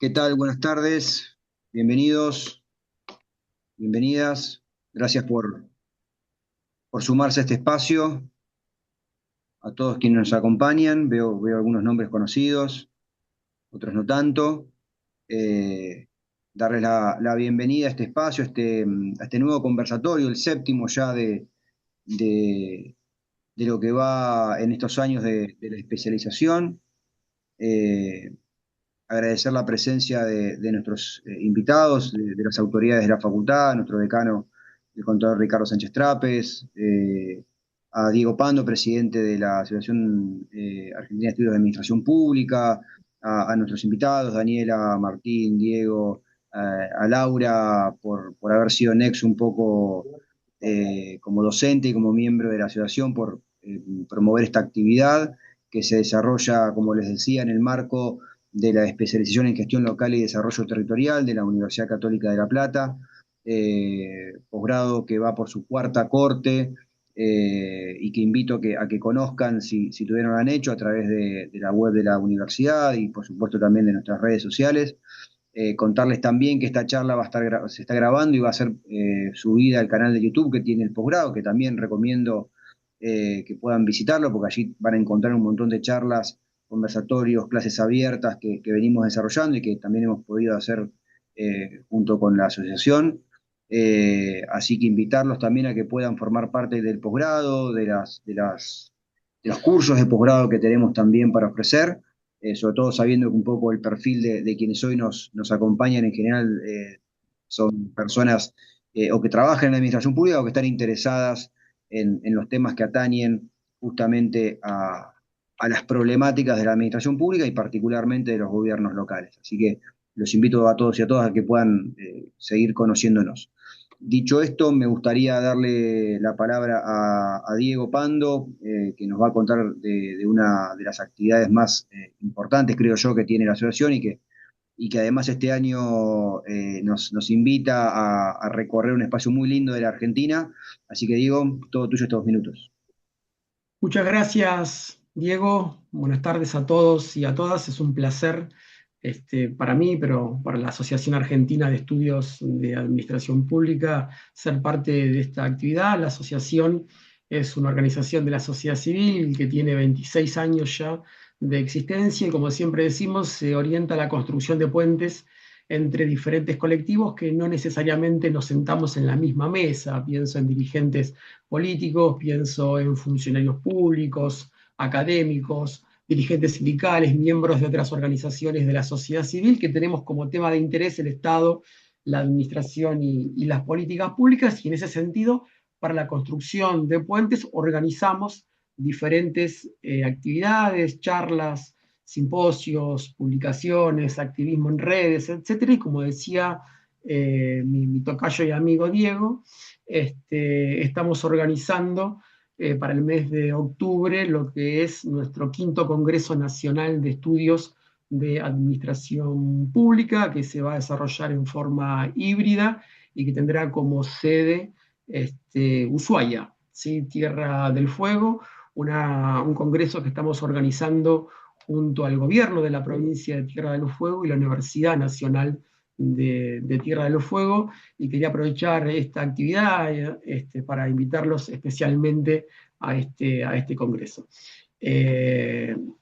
¿Qué tal? Buenas tardes, bienvenidos, bienvenidas. Gracias por sumarse a este espacio, a todos quienes nos acompañan. Veo algunos nombres conocidos, otros no tanto. Eh, Darles la bienvenida a este espacio, a este nuevo conversatorio, el séptimo ya de- de lo que va en estos años de la especialización. Eh, Agradecer la presencia de nuestros invitados, de las autoridades de la facultad, nuestro decano, el contador Ricardo Sánchez Trapes, a Diego Pando, presidente de la Asociación Argentina de Estudios de Administración Pública, a nuestros invitados, Daniela, Martín, Diego, a Laura, por haber sido nexo un poco como docente y como miembro de la asociación, por promover esta actividad que se desarrolla, como les decía, en el marco de la especialización en gestión local y desarrollo territorial de la Universidad Católica de La Plata, posgrado que va por su cuarta corte y que invito a que conozcan si todavía no lo han hecho a través de la web de la universidad y por supuesto también de nuestras redes sociales. Contarles también que esta charla se está grabando y va a ser subida al canal de YouTube que tiene el posgrado, que también recomiendo que puedan visitarlo, porque allí van a encontrar un montón de charlas, conversatorios, clases abiertas que venimos desarrollando y que también hemos podido hacer junto con la asociación. Así que invitarlos también a que puedan formar parte del posgrado, de los cursos de posgrado que tenemos también para ofrecer, sobre todo sabiendo que un poco el perfil de quienes hoy nos acompañan en general son personas o que trabajan en la administración pública o que están interesadas en los temas que atañen justamente a las problemáticas de la administración pública y particularmente de los gobiernos locales. Así que los invito a todos y a todas a que puedan seguir conociéndonos. Dicho esto, me gustaría darle la palabra a Diego Pando, que nos va a contar de una de las actividades más importantes, creo yo, que tiene la asociación y que además este año nos invita a recorrer un espacio muy lindo de la Argentina. Así que Diego, todo tuyo estos 2 minutos. Muchas gracias, Diego. Buenas tardes a todos y a todas. Es un placer para mí, pero para la Asociación Argentina de Estudios de Administración Pública, ser parte de esta actividad. La asociación es una organización de la sociedad civil que tiene 26 años ya de existencia y, como siempre decimos, se orienta a la construcción de puentes entre diferentes colectivos que no necesariamente nos sentamos en la misma mesa. Pienso en dirigentes políticos, pienso en funcionarios públicos, académicos, dirigentes sindicales, miembros de otras organizaciones de la sociedad civil, que tenemos como tema de interés el Estado, la administración y las políticas públicas, y en ese sentido, para la construcción de puentes, organizamos diferentes actividades, charlas, simposios, publicaciones, activismo en redes, etcétera. Y como decía mi tocayo y amigo Diego, estamos organizando para el mes de octubre lo que es nuestro quinto Congreso Nacional de Estudios de Administración Pública, que se va a desarrollar en forma híbrida y que tendrá como sede Ushuaia, ¿sí? Tierra del Fuego, un congreso que estamos organizando junto al gobierno de la provincia de Tierra del Fuego y la Universidad Nacional de Tierra del Fuego, y quería aprovechar esta actividad para invitarlos especialmente a este congreso.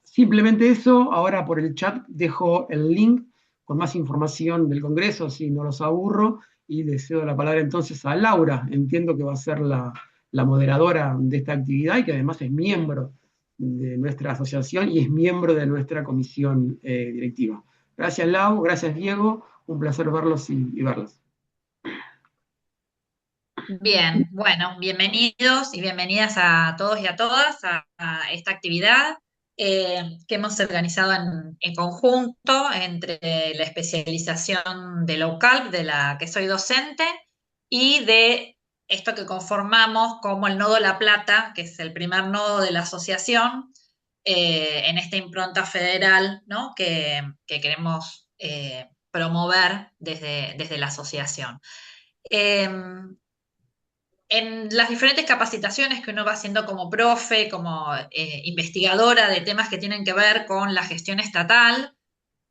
Simplemente eso, ahora por el chat dejo el link con más información del congreso, si no los aburro, y le cedo la palabra entonces a Laura. Entiendo que va a ser la moderadora de esta actividad y que además es miembro de nuestra asociación y es miembro de nuestra comisión directiva. Gracias, Lau, gracias, Diego, un placer verlos y verlas. Bien, bueno, bienvenidos y bienvenidas a todos y a todas a esta actividad que hemos organizado en conjunto entre la especialización de local, de la que soy docente, y de esto que conformamos como el Nodo La Plata, que es el primer nodo de la asociación en esta impronta federal, ¿no? que queremos promover desde la asociación. Em, en las diferentes capacitaciones que uno va haciendo como profe, como investigadora de temas que tienen que ver con la gestión estatal,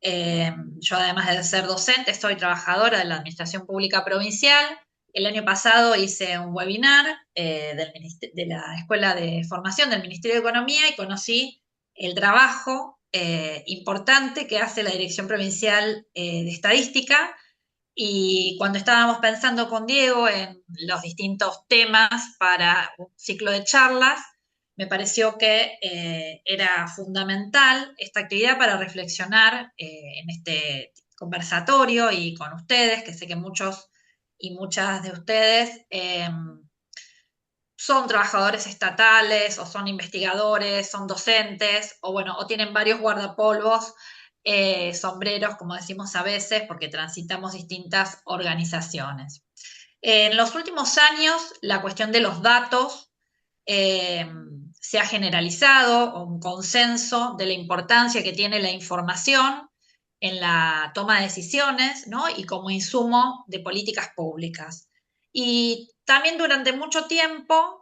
Yo, además de ser docente, soy trabajadora de la Administración Pública Provincial. El año pasado hice un webinar de la Escuela de Formación del Ministerio de Economía y conocí el trabajo importante que hace la Dirección Provincial de Estadística. Y cuando estábamos pensando con Diego en los distintos temas para un ciclo de charlas, me pareció que era fundamental esta actividad para reflexionar en este conversatorio y con ustedes, que sé que muchos y muchas de ustedes son trabajadores estatales o son investigadores, son docentes o bueno, o tienen varios guardapolvos, sombreros, como decimos a veces, porque transitamos distintas organizaciones. En los últimos años, la cuestión de los datos eh, se ha generalizado, un consenso de la importancia que tiene la información en la toma de decisiones, ¿no? Y como insumo de políticas públicas. Y también durante mucho tiempo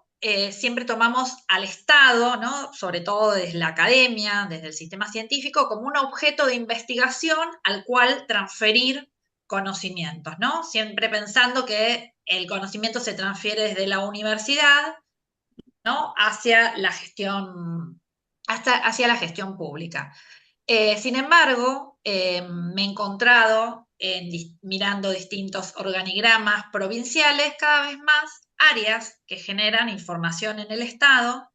siempre tomamos al Estado, ¿no? Sobre todo desde la academia, desde el sistema científico, como un objeto de investigación al cual transferir conocimientos, ¿no? Siempre pensando que el conocimiento se transfiere desde la universidad, ¿no? Hacia la gestión, hacia la gestión pública. Sin embargo, me he encontrado mirando distintos organigramas provinciales cada vez más áreas que generan información en el Estado.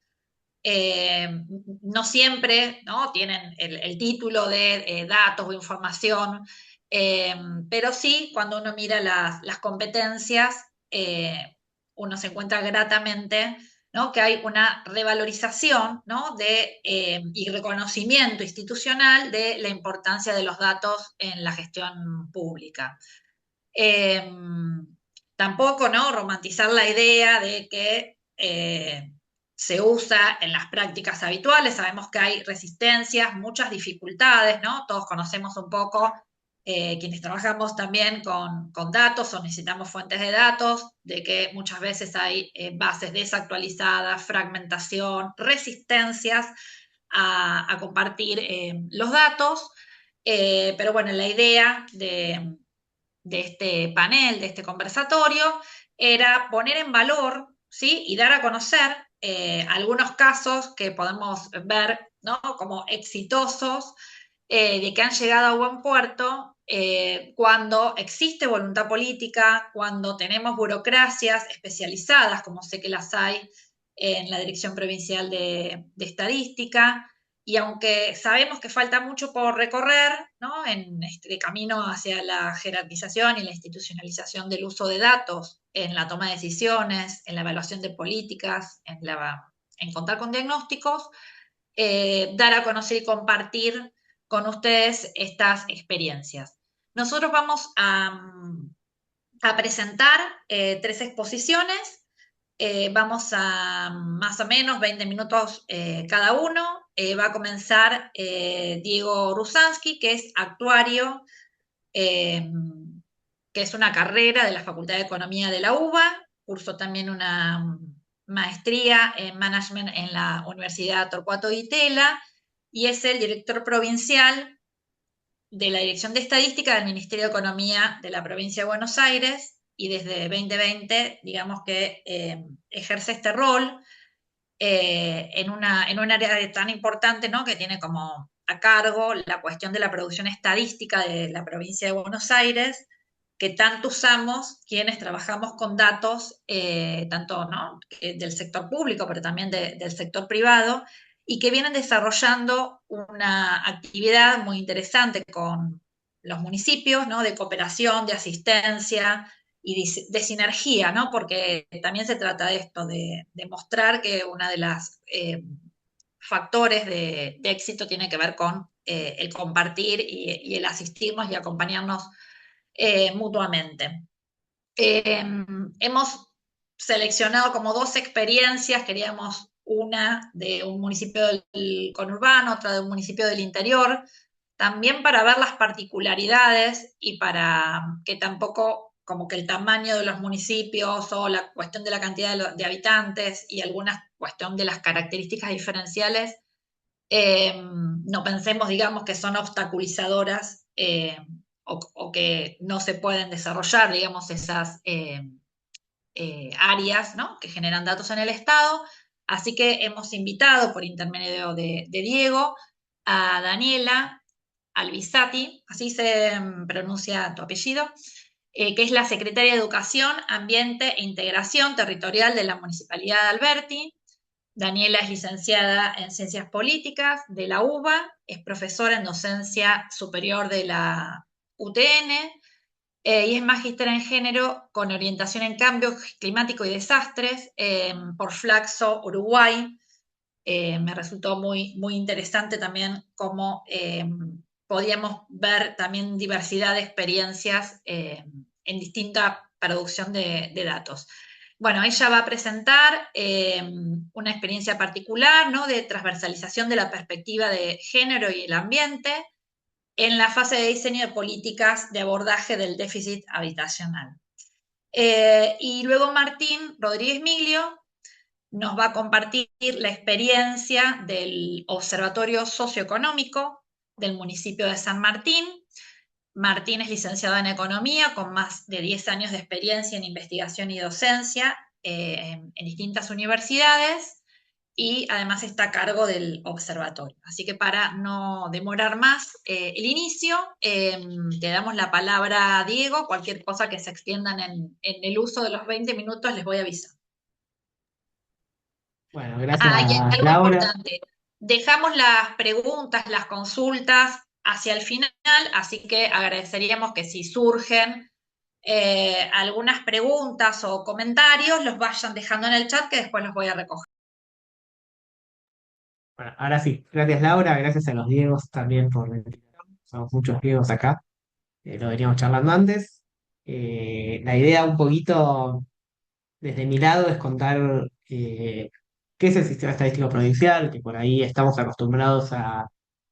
No siempre, ¿no? Tienen el título de datos o información, pero sí, cuando uno mira las competencias, uno se encuentra gratamente, ¿no? Que hay una revalorización, ¿no? Y reconocimiento institucional de la importancia de los datos en la gestión pública. Eh, Tampoco, ¿no? Romantizar la idea de que se usa en las prácticas habituales. Sabemos que hay resistencias, muchas dificultades, ¿no? Todos conocemos un poco, quienes trabajamos también con datos o necesitamos fuentes de datos, de que muchas veces hay bases desactualizadas, fragmentación, resistencias a compartir los datos. Pero bueno, la idea de este panel, de este conversatorio, era poner en valor, ¿sí? Y dar a conocer algunos casos que podemos ver, ¿no? Como exitosos, de que han llegado a buen puerto cuando existe voluntad política, cuando tenemos burocracias especializadas, como sé que las hay en la Dirección Provincial de Estadística, y aunque sabemos que falta mucho por recorrer, ¿no? En este camino hacia la jerarquización y la institucionalización del uso de datos en la toma de decisiones, en la evaluación de políticas, en contar con diagnósticos, dar a conocer y compartir con ustedes estas experiencias. Nosotros vamos a presentar 3 exposiciones. Vamos a más o menos 20 minutos cada uno. Va a comenzar Diego Rusansky, que es actuario, que es una carrera de la Facultad de Economía de la UBA. Cursó también una maestría en Management en la Universidad Torcuato Di Tella y es el director provincial de la Dirección de Estadística del Ministerio de Economía de la Provincia de Buenos Aires y desde 2020, digamos que ejerce este rol en un área tan importante, ¿no? Que tiene como a cargo la cuestión de la producción estadística de la provincia de Buenos Aires, que tanto usamos quienes trabajamos con datos, tanto, ¿no? Del sector público, pero también del sector privado, y que vienen desarrollando una actividad muy interesante con los municipios, ¿no? De cooperación, de asistencia, y de sinergia, ¿no? Porque también se trata de esto, de mostrar que uno de los factores de éxito tiene que ver con el compartir y el asistirnos y acompañarnos mutuamente. Hemos seleccionado como 2 experiencias, queríamos una de un municipio del conurbano, otra de un municipio del interior, también para ver las particularidades y para que tampoco como que el tamaño de los municipios o la cuestión de la cantidad de habitantes y alguna cuestión de las características diferenciales No pensemos, digamos, que son obstaculizadoras o que no se pueden desarrollar, digamos, esas áreas, ¿no?, que generan datos en el Estado. Así que hemos invitado por intermedio de Diego a Daniela Albizati, así se pronuncia tu apellido, que es la secretaria de Educación, Ambiente e Integración Territorial de la Municipalidad de Alberti. Daniela es licenciada en Ciencias Políticas de la UBA, es profesora en Docencia Superior de la UTN y es magíster en género con orientación en cambio climático y desastres por Flaxo, Uruguay. Me resultó muy interesante también cómo podíamos ver también diversidad de experiencias en distinta producción de datos. Bueno, ella va a presentar una experiencia particular, ¿no?, de transversalización de la perspectiva de género y el ambiente en la fase de diseño de políticas de abordaje del déficit habitacional. Y luego Martín Rodríguez Miglio nos va a compartir la experiencia del Observatorio Socioeconómico del municipio de San Martín. Martín es licenciado en Economía con más de 10 años de experiencia en investigación y docencia en distintas universidades y además está a cargo del observatorio. Así que para no demorar más el inicio, te damos la palabra a Diego. Cualquier cosa que se extiendan en el uso de los 20 minutos les voy a avisar. Bueno, Ah, y gracias algo Laura. importante, dejamos las preguntas, las consultas hacia el final, así que agradeceríamos que si surgen algunas preguntas o comentarios, los vayan dejando en el chat que después los voy a recoger. Bueno, ahora sí, gracias Laura, gracias a los Diegos también por la invitación. Somos muchos Diegos acá, lo veníamos charlando antes. La idea un poquito desde mi lado es contar qué es el sistema estadístico provincial, que por ahí estamos acostumbrados a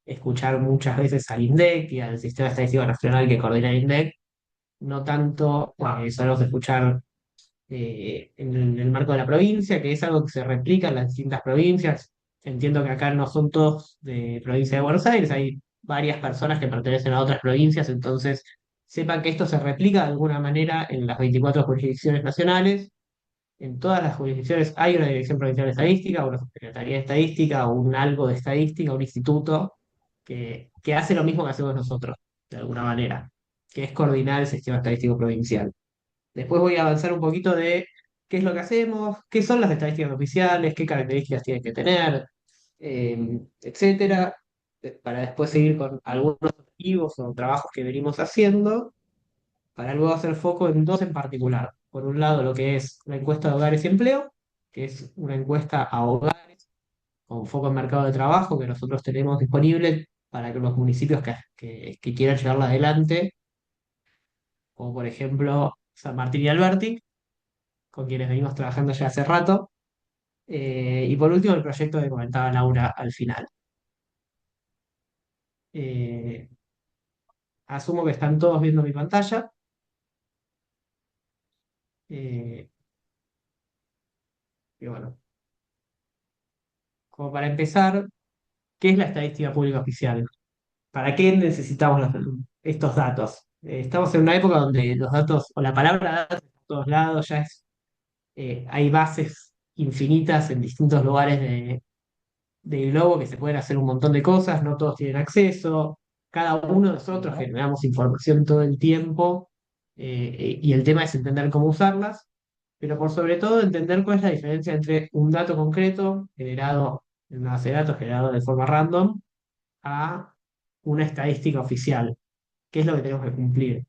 escuchar muchas veces al INDEC y al Sistema Estadístico Nacional que coordina el INDEC, no tanto solemos escuchar en el marco de la provincia, que es algo que se replica en las distintas provincias. Entiendo que acá no son todos de provincia de Buenos Aires, hay varias personas que pertenecen a otras provincias, entonces sepan que esto se replica de alguna manera en las 24 jurisdicciones nacionales. En todas las jurisdicciones hay una Dirección Provincial de Estadística, una Secretaría de Estadística, o un algo de estadística, un instituto que hace lo mismo que hacemos nosotros, de alguna manera, que es coordinar el sistema estadístico provincial. Después voy a avanzar un poquito de qué es lo que hacemos, qué son las estadísticas oficiales, qué características tienen que tener, etcétera, para después seguir con algunos objetivos o trabajos que venimos haciendo, para luego hacer foco en dos en particular. Por un lado, lo que es la encuesta de hogares y empleo, que es una encuesta a hogares con foco en mercado de trabajo que nosotros tenemos disponible para que los municipios que quieran llevarla adelante, como por ejemplo San Martín y Alberti, con quienes venimos trabajando ya hace rato. Y por último, el proyecto que comentaba Laura al final. Eh, Asumo que están todos viendo mi pantalla. Eh, y bueno, como para empezar, ¿qué es la estadística pública oficial? ¿Para qué necesitamos estos datos? Estamos en una época donde los datos, o la palabra datos está en todos lados, hay bases infinitas en distintos lugares del globo que se pueden hacer un montón de cosas, no todos tienen acceso, cada uno de nosotros generamos información todo el tiempo y el tema es entender cómo usarlas, pero por sobre todo entender cuál es la diferencia entre un dato concreto generado en una base de datos generado de forma random a una estadística oficial. ¿Qué es lo que tenemos que cumplir?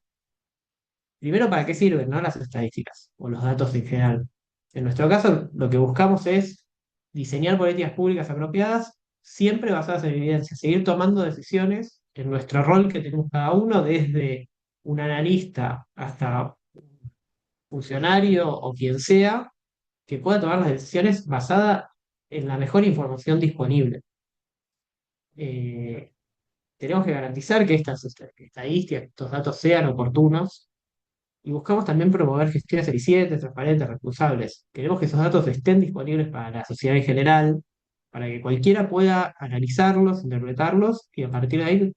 Primero, ¿para qué sirven, no, las estadísticas o los datos en general? En nuestro caso, lo que buscamos es diseñar políticas públicas apropiadas, siempre basadas en evidencia, seguir tomando decisiones en nuestro rol que tenemos cada uno, desde un analista hasta un funcionario o quien sea, que pueda tomar las decisiones basadas en la mejor información disponible. Eh, Tenemos que garantizar que estas estadísticas, estos datos sean oportunos y buscamos también promover gestiones eficientes, transparentes, responsables. Queremos que esos datos estén disponibles para la sociedad en general, para que cualquiera pueda analizarlos, interpretarlos y a partir de ahí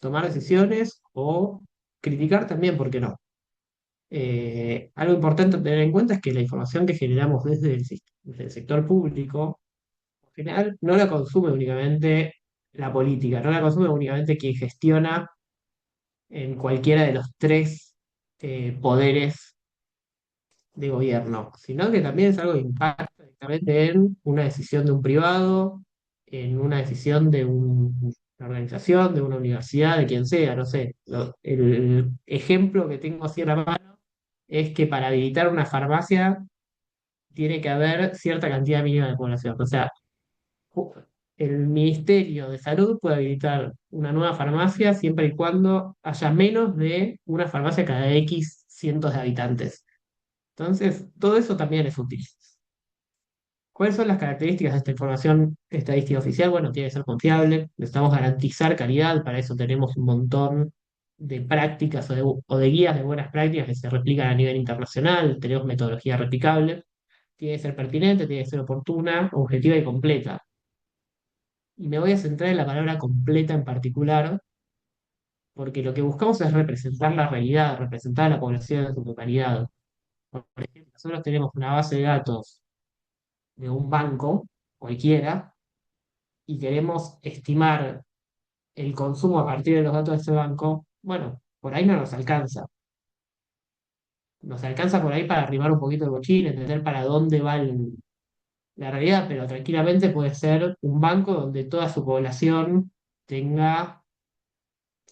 tomar decisiones o criticar también, ¿por qué no? Algo importante a tener en cuenta es que la información que generamos desde el sector público, al final, no la consume únicamente la política, no la consume únicamente quien gestiona en cualquiera de los tres poderes de gobierno, sino que también es algo que impacta directamente en una decisión de un privado, en una decisión de una organización, de una universidad, de quien sea, no sé. El ejemplo que tengo así a la mano es que para habilitar una farmacia tiene que haber cierta cantidad mínima de población. O sea, ju- el Ministerio de Salud puede habilitar una nueva farmacia siempre y cuando haya menos de una farmacia cada X cientos de habitantes. Entonces, todo eso también es útil. ¿Cuáles son las características de esta información estadística oficial? Bueno, tiene que ser confiable, necesitamos garantizar calidad, para eso tenemos un montón de prácticas o de guías de buenas prácticas que se replican a nivel internacional, tenemos metodología replicable, tiene que ser pertinente, tiene que ser oportuna, objetiva y completa. Y me voy a centrar en la palabra completa en particular, porque lo que buscamos es representar la realidad, representar a la población en su totalidad. Por ejemplo, nosotros tenemos una base de datos de un banco cualquiera y queremos estimar el consumo a partir de los datos de ese banco, bueno, por ahí no nos alcanza. Nos alcanza por ahí para arrimar un poquito el bochín, entender para dónde va la realidad, pero tranquilamente puede ser un banco donde toda su población tenga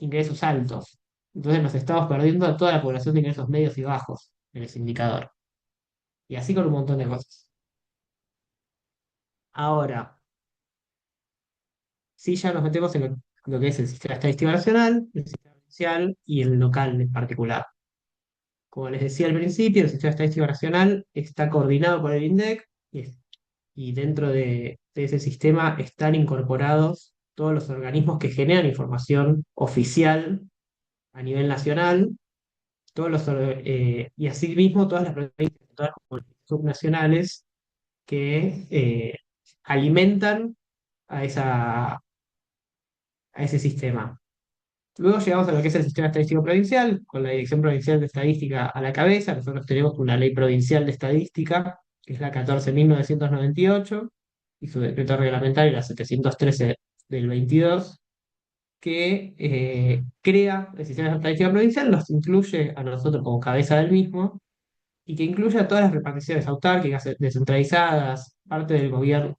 ingresos altos. Entonces nos estamos perdiendo a toda la población de ingresos medios y bajos en ese indicador. Y así con un montón de cosas. Ahora, sí ya nos metemos en lo que es el sistema estadístico nacional, el sistema provincial y el local en particular. Como les decía al principio, el sistema estadístico nacional está coordinado por el INDEC y dentro de ese sistema están incorporados todos los organismos que generan información oficial a nivel nacional, y asimismo todas las provincias, todas las comunidades subnacionales que alimentan a, a ese sistema. Luego llegamos a lo que es el sistema estadístico provincial, con la Dirección Provincial de Estadística a la cabeza. Nosotros tenemos una ley provincial de estadística, que es la 14.998, y su decreto reglamentario, la 713 del 22, que crea el sistema de estadística provincial, nos incluye a nosotros como cabeza del mismo, y que incluye a todas las reparticiones autárquicas, descentralizadas, parte del gobierno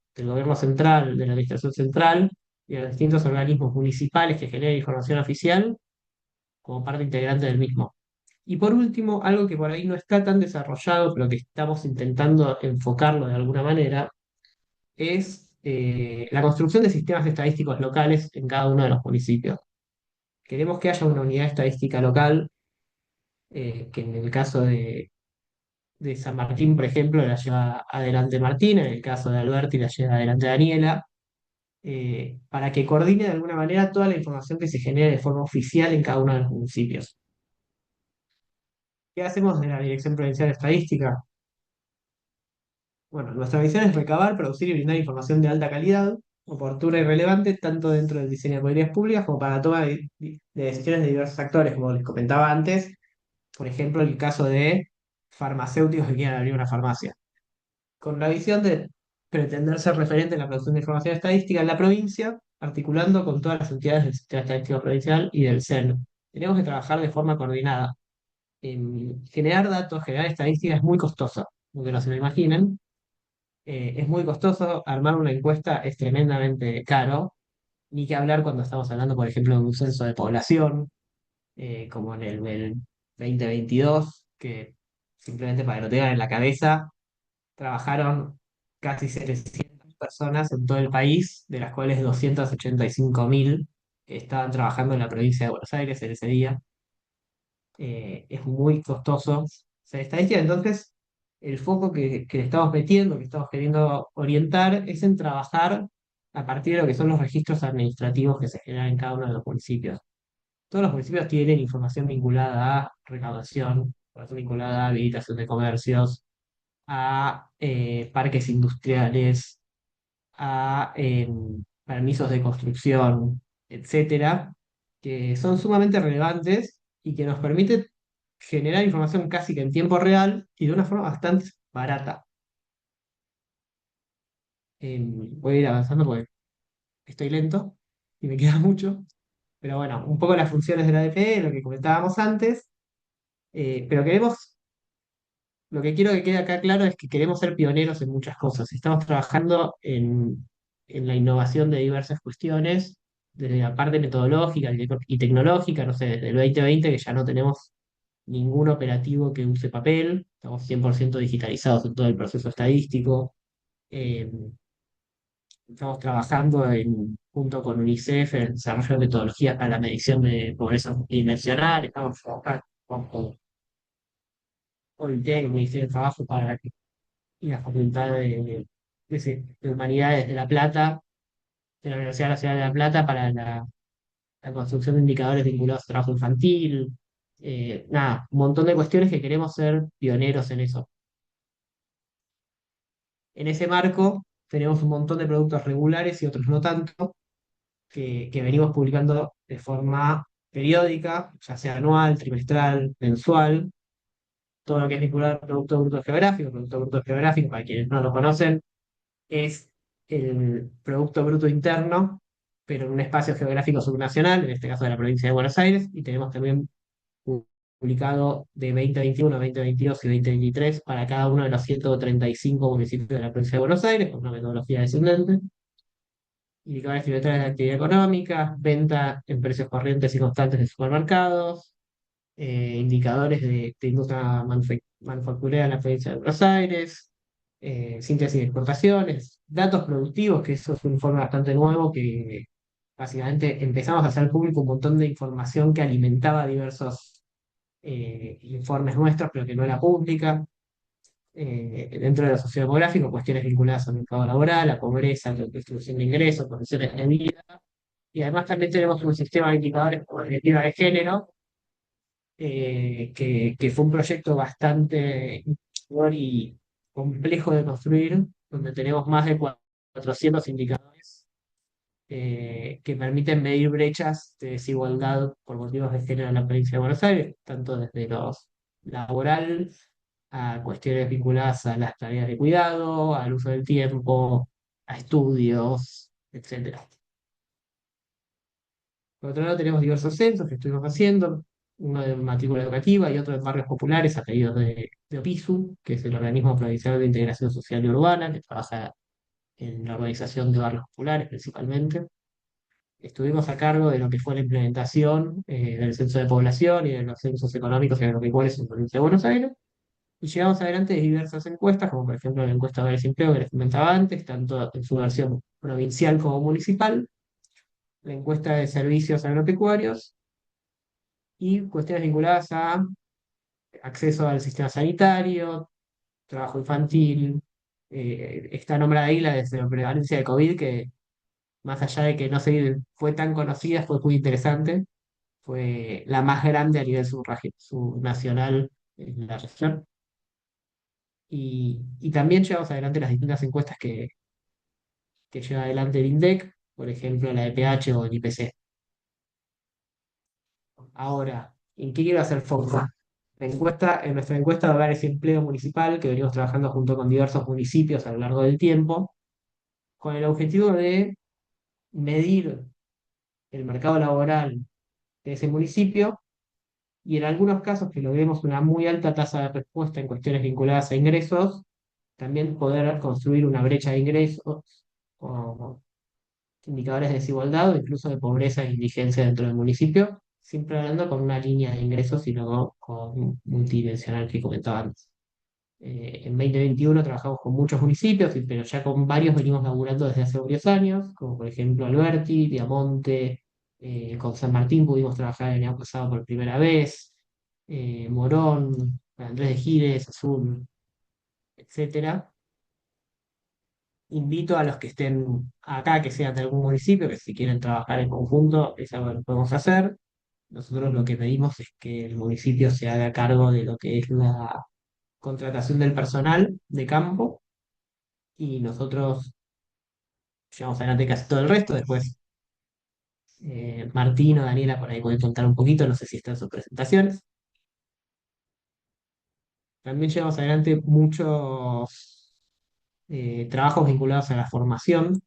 central, de la administración central, y a los distintos organismos municipales que generan información oficial como parte integrante del mismo. Y por último, algo que por ahí no está tan desarrollado, pero que estamos intentando enfocarlo de alguna manera, es la construcción de sistemas estadísticos locales en cada uno de los municipios. Queremos que haya una unidad estadística local, que en el caso de San Martín, por ejemplo, la lleva adelante Martín, en el caso de Alberti la lleva adelante Daniela, para que coordine de alguna manera toda la información que se genere de forma oficial en cada uno de los municipios. ¿Qué hacemos de la Dirección Provincial de Estadística? Bueno, nuestra misión es recabar, producir y brindar información de alta calidad, oportuna y relevante, tanto dentro del diseño de políticas públicas como para la toma de decisiones de diversos actores, como les comentaba antes, por ejemplo, el caso de farmacéuticos que quieran abrir una farmacia. Con la visión de pretender ser referente en la producción de información estadística en la provincia, articulando con todas las entidades del Sistema Estadístico Provincial y del CEN. Tenemos que trabajar de forma coordinada. Generar datos, generar estadísticas es muy costoso, aunque no se lo imaginen. Es muy costoso, armar una encuesta es tremendamente caro, ni que hablar cuando estamos hablando, por ejemplo, de un censo de población, como en el del 2022, que simplemente para que lo tengan en la cabeza, trabajaron casi 700 personas en todo el país, de las cuales 285.000 estaban trabajando en la provincia de Buenos Aires en ese día. Es muy costoso hacer estadística, entonces el foco que le estamos metiendo, que estamos queriendo orientar, es en trabajar a partir de lo que son los registros administrativos que se generan en cada uno de los municipios. Todos los municipios tienen información vinculada a recaudación, información vinculada a habilitación de comercios, a parques industriales, a permisos de construcción, etcétera, que son sumamente relevantes y que nos permite generar información casi que en tiempo real y de una forma bastante barata. Voy a ir avanzando porque estoy lento y me queda mucho, pero bueno, un poco las funciones de la ADP, lo que comentábamos antes, pero lo que quiero que quede acá claro es que queremos ser pioneros en muchas cosas. Estamos trabajando en la innovación de diversas cuestiones, desde la parte metodológica y tecnológica, no sé, desde el 2020 que ya no tenemos ningún operativo que use papel, estamos 100% digitalizados en todo el proceso estadístico. Eh, Estamos trabajando junto con UNICEF en el desarrollo de metodologías para la medición de pobreza multidimensional. Estamos trabajando con OIT, el Ministerio de Trabajo, y la Facultad de Humanidades de La Plata, de la Universidad Nacional de La Plata, para la construcción de indicadores vinculados al trabajo infantil. Nada, un montón de cuestiones que queremos ser pioneros en eso. En ese marco tenemos un montón de productos regulares y otros no tanto, que venimos publicando de forma periódica, ya sea anual, trimestral, mensual, todo lo que es vinculado al Producto Bruto Geográfico. Producto Bruto Geográfico, para quienes no lo conocen, es el Producto Bruto Interno, pero en un espacio geográfico subnacional, en este caso de la provincia de Buenos Aires, y tenemos también publicado de 2021, 2022 y 2023 para cada uno de los 135 municipios de la provincia de Buenos Aires, con una metodología descendente. Indicadores trimestrales de actividad económica, venta en precios corrientes y constantes de supermercados, indicadores de industria manufacturera en la provincia de Buenos Aires, síntesis de exportaciones, datos productivos, que eso es un informe bastante nuevo que básicamente empezamos a hacer público un montón de información que alimentaba diversos informes nuestros, pero que no era pública. Dentro de lo sociodemográfico, cuestiones vinculadas al mercado laboral, la pobreza, la distribución de ingresos, condiciones de vida. Y además también tenemos un sistema de indicadores por perspectiva de género, que fue un proyecto bastante innovador y complejo de construir, donde tenemos más de 400 indicadores que permiten medir brechas de desigualdad por motivos de género en la provincia de Buenos Aires, tanto desde los laboral a cuestiones vinculadas a las tareas de cuidado, al uso del tiempo, a estudios, etcétera. Por otro lado, tenemos diversos censos que estuvimos haciendo, uno de matrícula educativa y otro de barrios populares a pedido de OPISU, que es el Organismo Provincial de Integración Social y Urbana, que trabaja en la organización de barrios populares principalmente. Estuvimos a cargo de lo que fue la implementación del censo de población y de los censos económicos y agropecuarios en la provincia de Buenos Aires. Y llevamos adelante diversas encuestas, como por ejemplo la encuesta de desempleo que les comentaba antes, tanto en su versión provincial como municipal, la encuesta de servicios agropecuarios y cuestiones vinculadas a acceso al sistema sanitario, trabajo infantil. Está nombrada ahí la de prevalencia de COVID, que más allá de que no se fue tan conocida, fue muy interesante. Fue la más grande a nivel subnacional en la región. Y también llevamos adelante las distintas encuestas que lleva adelante el INDEC, por ejemplo, la de pH o el IPC. Ahora, ¿en qué quiero hacer foco? En nuestra encuesta de hogares y empleo municipal, que venimos trabajando junto con diversos municipios a lo largo del tiempo, con el objetivo de medir el mercado laboral de ese municipio y en algunos casos que logremos una muy alta tasa de respuesta en cuestiones vinculadas a ingresos, también poder construir una brecha de ingresos o indicadores de desigualdad o incluso de pobreza e indigencia dentro del municipio, siempre hablando con una línea de ingresos y no con multidimensional que comentaba antes. En 2021 trabajamos con muchos municipios, pero ya con varios venimos laburando desde hace varios años, como por ejemplo Alberti, Diamonte, con San Martín pudimos trabajar el año pasado por primera vez, Morón, Andrés de Giles, Azul, etcétera. Invito a los que estén acá, que sean de algún municipio, que si quieren trabajar en conjunto, es algo que podemos hacer. Nosotros lo que pedimos es que el municipio se haga cargo de lo que es la contratación del personal de campo y nosotros llevamos adelante casi todo el resto. Después Martín o Daniela por ahí pueden contar un poquito, no sé si están en sus presentaciones. También llevamos adelante muchos trabajos vinculados a la formación,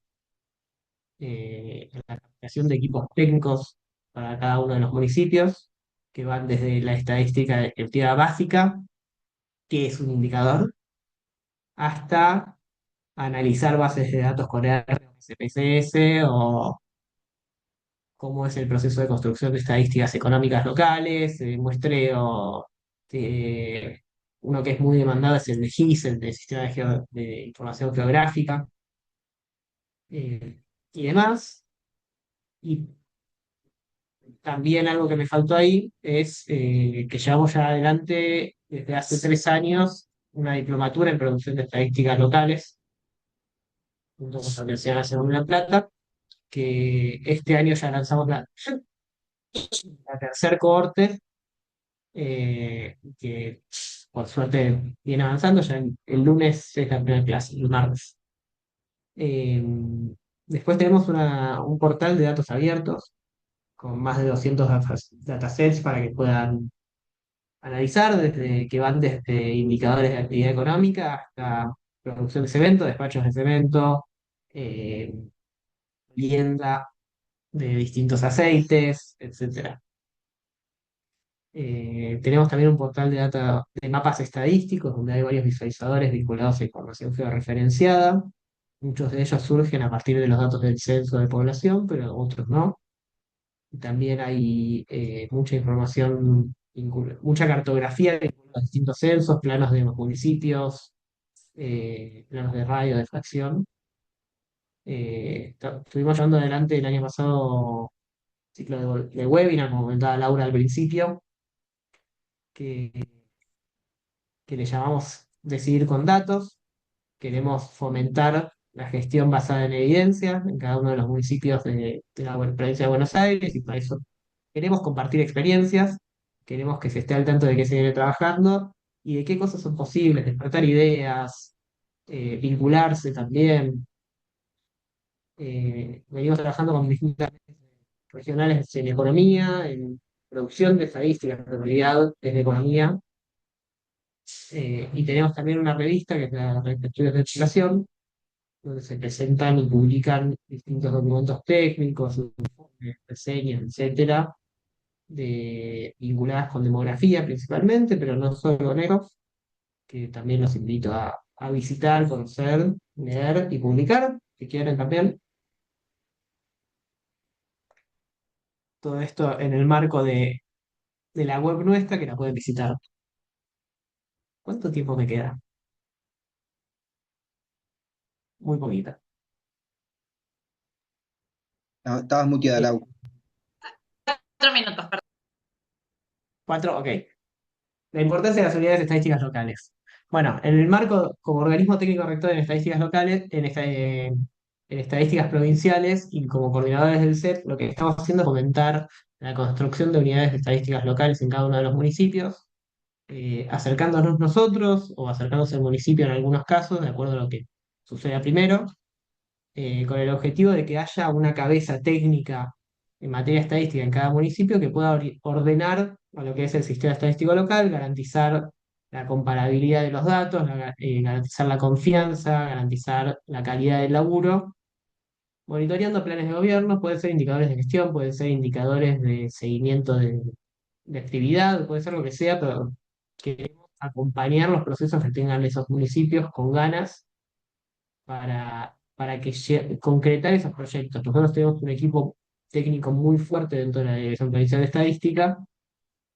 en la captación de equipos técnicos para cada uno de los municipios, que van desde la estadística descriptiva básica, que es un indicador, hasta analizar bases de datos con R o SPSS, o cómo es el proceso de construcción de estadísticas económicas locales, muestreo. eh, Uno que es muy demandado es el de GIS, el de Sistema de Información Geográfica, y demás. Y también algo que me faltó ahí es que llevamos ya adelante desde hace 3 años una diplomatura en producción de estadísticas locales, junto con la Universidad Nacional de La Plata, que este año ya lanzamos la tercer cohorte, que por suerte viene avanzando. Ya el lunes es la primera clase, el martes. Eh, Después tenemos un portal de datos abiertos con más de 200 datasets para que puedan analizar, desde que van desde indicadores de actividad económica hasta producción de cemento, despachos de cemento, eh, vivienda de distintos aceites, etcétera. Tenemos también un portal de data de mapas estadísticos donde hay varios visualizadores vinculados a información georreferenciada. Muchos de ellos surgen a partir de los datos del censo de población, pero otros no. Y también hay mucha información, mucha cartografía vinculada a distintos censos, planos de los municipios, planos de radio, de fracción. Estuvimos llevando adelante el año pasado ciclo de webinar, como comentaba Laura al principio, que, que le llamamos Decidir con Datos. Queremos fomentar la gestión basada en evidencia en cada uno de los municipios de la provincia de Buenos Aires, y para eso queremos compartir experiencias, queremos que se esté al tanto de qué se viene trabajando y de qué cosas son posibles, despertar ideas, vincularse también. Venimos trabajando con distintas regionales en economía, en producción de estadísticas, en realidad desde economía, y tenemos también una revista que es la Revista de Estudios de Educación, donde se presentan y publican distintos documentos técnicos, informes, reseñas, etcétera, vinculadas con demografía principalmente, pero no solo con eso, que también los invito a visitar, conocer, leer y publicar, si quieren también. Todo esto en el marco de la web nuestra, que la pueden visitar. ¿Cuánto tiempo me queda? Muy poquita. No, estabas muteada, Eh, Lau. 4 minutos, perdón. 4, ok. La importancia de las unidades estadísticas locales. Bueno, en el marco, como organismo técnico rector en estadísticas locales, en estadísticas provinciales y como coordinadores del SET, lo que estamos haciendo es fomentar la construcción de unidades de estadísticas locales en cada uno de los municipios, acercándonos nosotros o acercándose al municipio en algunos casos, de acuerdo a lo que suceda primero, con el objetivo de que haya una cabeza técnica en materia estadística en cada municipio que pueda ordenar a lo que es el sistema estadístico local, garantizar la comparabilidad de los datos, garantizar la confianza, garantizar la calidad del laburo, monitoreando planes de gobierno. Pueden ser indicadores de gestión, pueden ser indicadores de seguimiento de actividad, puede ser lo que sea, pero queremos acompañar los procesos que tengan esos municipios con ganas para que concretar esos proyectos. Nosotros tenemos un equipo técnico muy fuerte dentro de la Dirección Provincial de Estadística,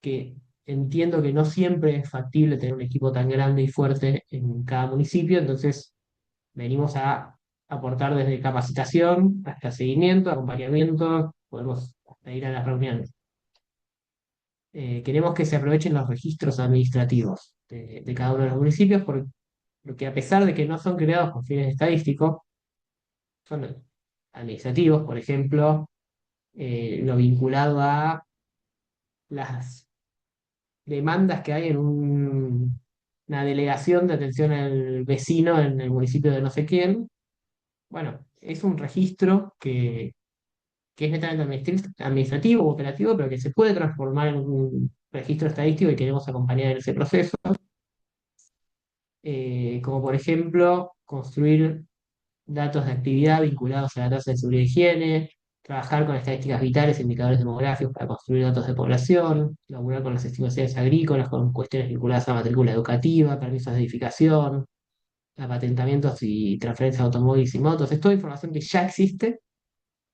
que entiendo que no siempre es factible tener un equipo tan grande y fuerte en cada municipio, entonces venimos a aportar desde capacitación hasta seguimiento, acompañamiento, podemos hasta ir a las reuniones. Queremos que se aprovechen los registros administrativos de cada uno de los municipios, porque a pesar de que no son creados con fines estadísticos, son administrativos. Por ejemplo, lo vinculado a las demandas que hay en una delegación de atención al vecino en el municipio de no sé quién. Bueno, es un registro que es netamente administrativo o operativo, pero que se puede transformar en un registro estadístico y queremos acompañar en ese proceso. Como por ejemplo, construir datos de actividad vinculados a la tasa de seguridad y higiene, trabajar con estadísticas vitales e indicadores demográficos para construir datos de población, laburar con las estimaciones agrícolas, con cuestiones vinculadas a matrícula educativa, permisos de edificación, a patentamientos y transferencias de automóviles y motos. Es toda información que ya existe,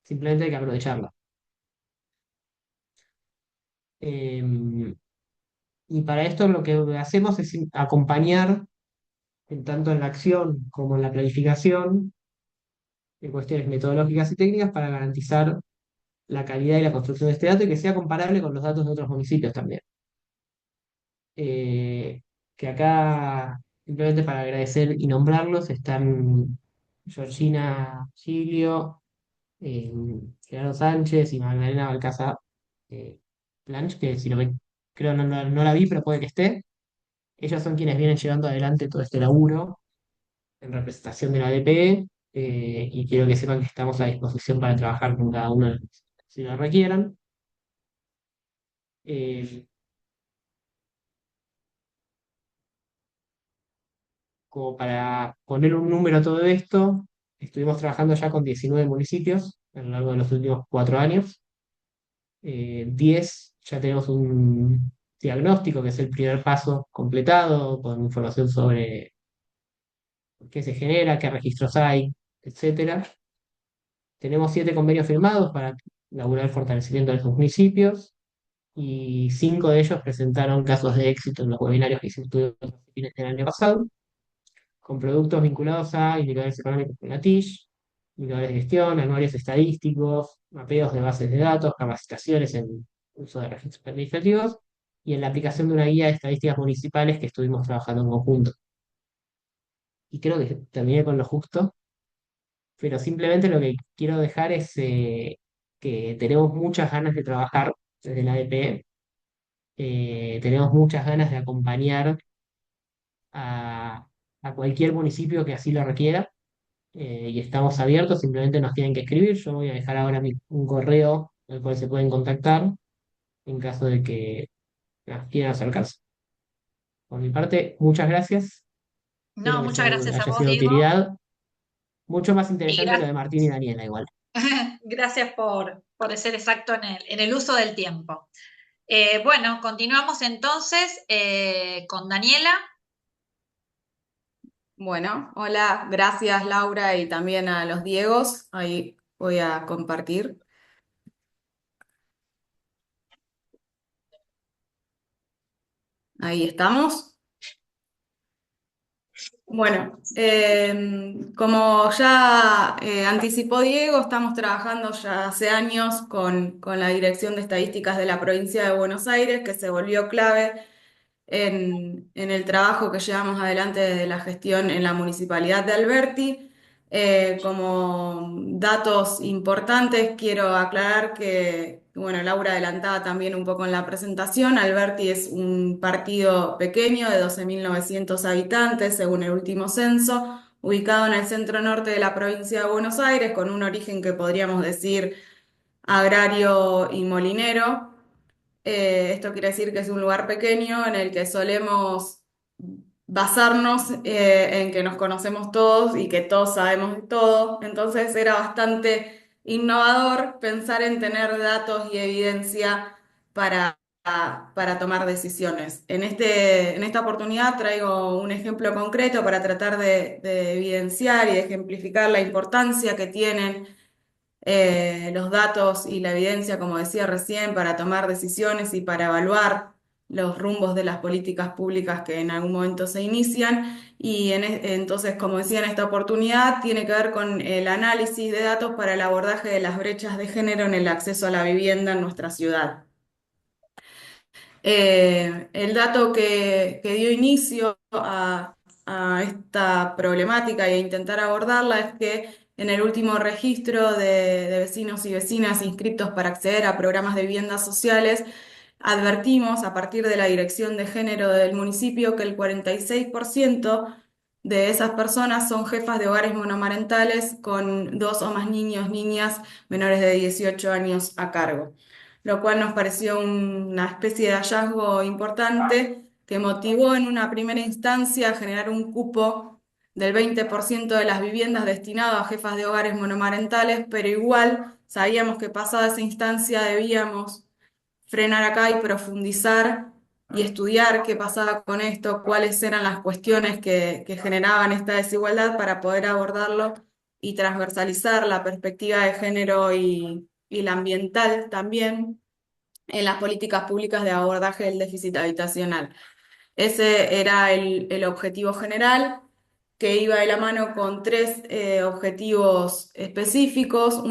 simplemente hay que aprovecharla. Eh, y para esto lo que hacemos es acompañar, tanto en la acción como en la planificación, de cuestiones metodológicas y técnicas para garantizar la calidad y la construcción de este dato y que sea comparable con los datos de otros municipios también. Eh, que acá, simplemente para agradecer y nombrarlos, están Georgina Giglio, eh, Gerardo Sánchez y Magdalena Balcázar eh, Planch, que si no me, creo no la vi, pero puede que esté. Ellos son quienes vienen llevando adelante todo este laburo en representación de la DPE, y quiero que sepan que estamos a disposición para trabajar con cada uno de ellos, si lo requieran. Eh, Como para poner un número a todo esto, estuvimos trabajando ya con 19 municipios a lo largo de los últimos 4 años. 10 ya tenemos un diagnóstico, que es el primer paso completado, con información sobre qué se genera, qué registros hay, etcétera. Tenemos 7 convenios firmados para laburar el fortalecimiento de los municipios y 5 de ellos presentaron casos de éxito en los webinarios que hicimos a fines del año pasado, con productos vinculados a indicadores económicos con la TIC, indicadores de gestión, anuarios estadísticos, mapeos de bases de datos, capacitaciones en uso de registros administrativos y en la aplicación de una guía de estadísticas municipales que estuvimos trabajando en conjunto. Y creo que terminé con lo justo, pero simplemente lo que quiero dejar es que tenemos muchas ganas de trabajar desde la ADP, tenemos muchas ganas de acompañar a, a cualquier municipio que así lo requiera, y estamos abiertos, simplemente nos tienen que escribir. Yo voy a dejar ahora un correo al cual se pueden contactar en caso de que quieran acercarse. Por mi parte, muchas gracias. No, Espero que muchas gracias a haya vos, sido de Diego, utilidad. Mucho más y interesante lo de Martín y Daniela igual. gracias por ser exacto en el uso del tiempo. Bueno, continuamos entonces con Daniela. Bueno, hola, gracias Laura y también a los Diegos. Ahí voy a compartir. Ahí estamos. Bueno, como ya anticipó Diego, estamos trabajando ya hace años con la Dirección de Estadísticas de la Provincia de Buenos Aires, que se volvió clave en el trabajo que llevamos adelante desde la gestión en la Municipalidad de Alberti. Como datos importantes, quiero aclarar que, bueno, Laura adelantaba también un poco en la presentación, Alberti es un partido pequeño de 12.900 habitantes, según el último censo, ubicado en el centro norte de la provincia de Buenos Aires, con un origen que podríamos decir agrario y molinero. Esto quiere decir que es un lugar pequeño en el que solemos basarnos en que nos conocemos todos y que todos sabemos de todo. Entonces era bastante innovador pensar en tener datos y evidencia para, para tomar decisiones. En esta oportunidad traigo un ejemplo concreto para tratar de evidenciar y de ejemplificar la importancia que tienen los datos y la evidencia, como decía recién, para tomar decisiones y para evaluar los rumbos de las políticas públicas que en algún momento se inician. Y entonces, como decía, en esta oportunidad tiene que ver con el análisis de datos para el abordaje de las brechas de género en el acceso a la vivienda en nuestra ciudad. El dato que dio inicio a esta problemática y a intentar abordarla es que en el último registro de vecinos y vecinas inscritos para acceder a programas de viviendas sociales, advertimos a partir de la Dirección de Género del municipio que el 46% de esas personas son jefas de hogares monomarentales con 2 o más niños, niñas menores de 18 años a cargo, lo cual nos pareció una especie de hallazgo importante que motivó en una primera instancia a generar un cupo del 20% de las viviendas destinado a jefas de hogares monomarentales, pero igual sabíamos que pasada esa instancia debíamos frenar acá y profundizar y estudiar qué pasaba con esto, cuáles eran las cuestiones que generaban esta desigualdad para poder abordarlo y transversalizar la perspectiva de género y la ambiental también en las políticas públicas de abordaje del déficit habitacional. Ese era el objetivo general, que iba de la mano con tres objetivos específicos.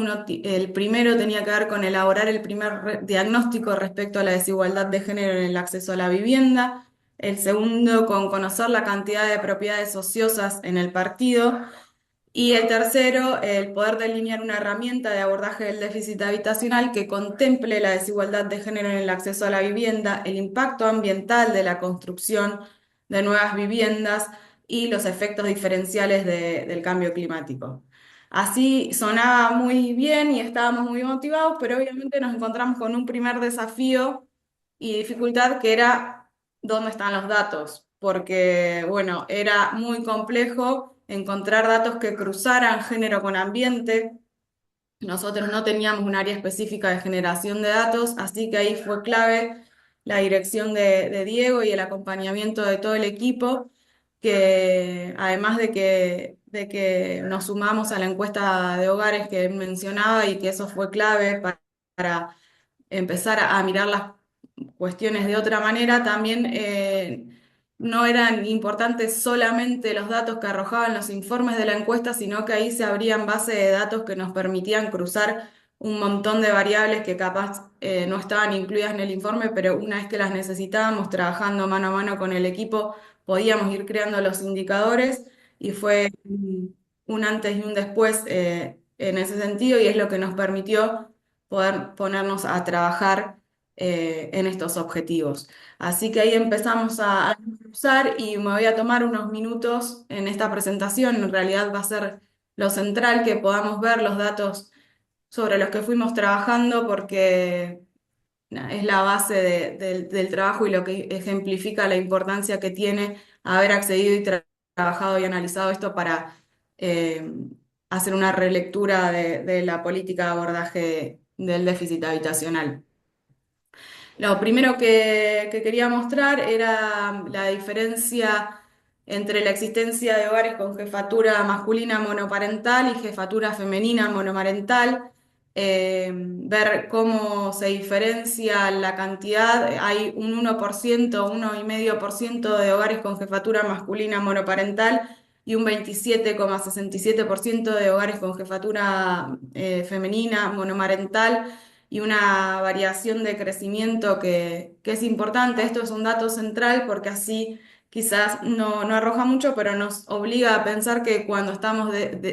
El primero tenía que ver con elaborar el primer diagnóstico respecto a la desigualdad de género en el acceso a la vivienda. El segundo, con conocer la cantidad de propiedades ociosas en el partido. Y el tercero, el poder delinear una herramienta de abordaje del déficit habitacional que contemple la desigualdad de género en el acceso a la vivienda, el impacto ambiental de la construcción de nuevas viviendas y los efectos diferenciales del cambio climático. Así sonaba muy bien y estábamos muy motivados, pero obviamente nos encontramos con un primer desafío y dificultad que era dónde están los datos, porque bueno, era muy complejo encontrar datos que cruzaran género con ambiente. Nosotros no teníamos un área específica de generación de datos, así que ahí fue clave la dirección de Diego y el acompañamiento de todo el equipo, que además de que nos sumamos a la encuesta de hogares que mencionaba y que eso fue clave para empezar a mirar las cuestiones de otra manera, también no eran importantes solamente los datos que arrojaban los informes de la encuesta, sino que ahí se abrían bases de datos que nos permitían cruzar un montón de variables que capaz no estaban incluidas en el informe, pero una vez que las necesitábamos, trabajando mano a mano con el equipo, podíamos ir creando los indicadores y fue un antes y un después en ese sentido y es lo que nos permitió poder ponernos a trabajar en estos objetivos. Así que ahí empezamos a usar y me voy a tomar unos minutos en esta presentación. En realidad va a ser lo central que podamos ver los datos sobre los que fuimos trabajando porque es la base del trabajo y lo que ejemplifica la importancia que tiene haber accedido y trabajado y analizado esto para eh, hacer una relectura de la política de abordaje del déficit habitacional. Lo primero que quería mostrar era la diferencia entre la existencia de hogares con jefatura masculina monoparental y jefatura femenina monomarental, ver cómo se diferencia la cantidad. Hay un 1%, 1,5% de hogares con jefatura masculina monoparental y un 27,67% de hogares con jefatura femenina monomarental y una variación de crecimiento que es importante. Esto es un dato central porque así quizás no arroja mucho, pero nos obliga a pensar que cuando estamos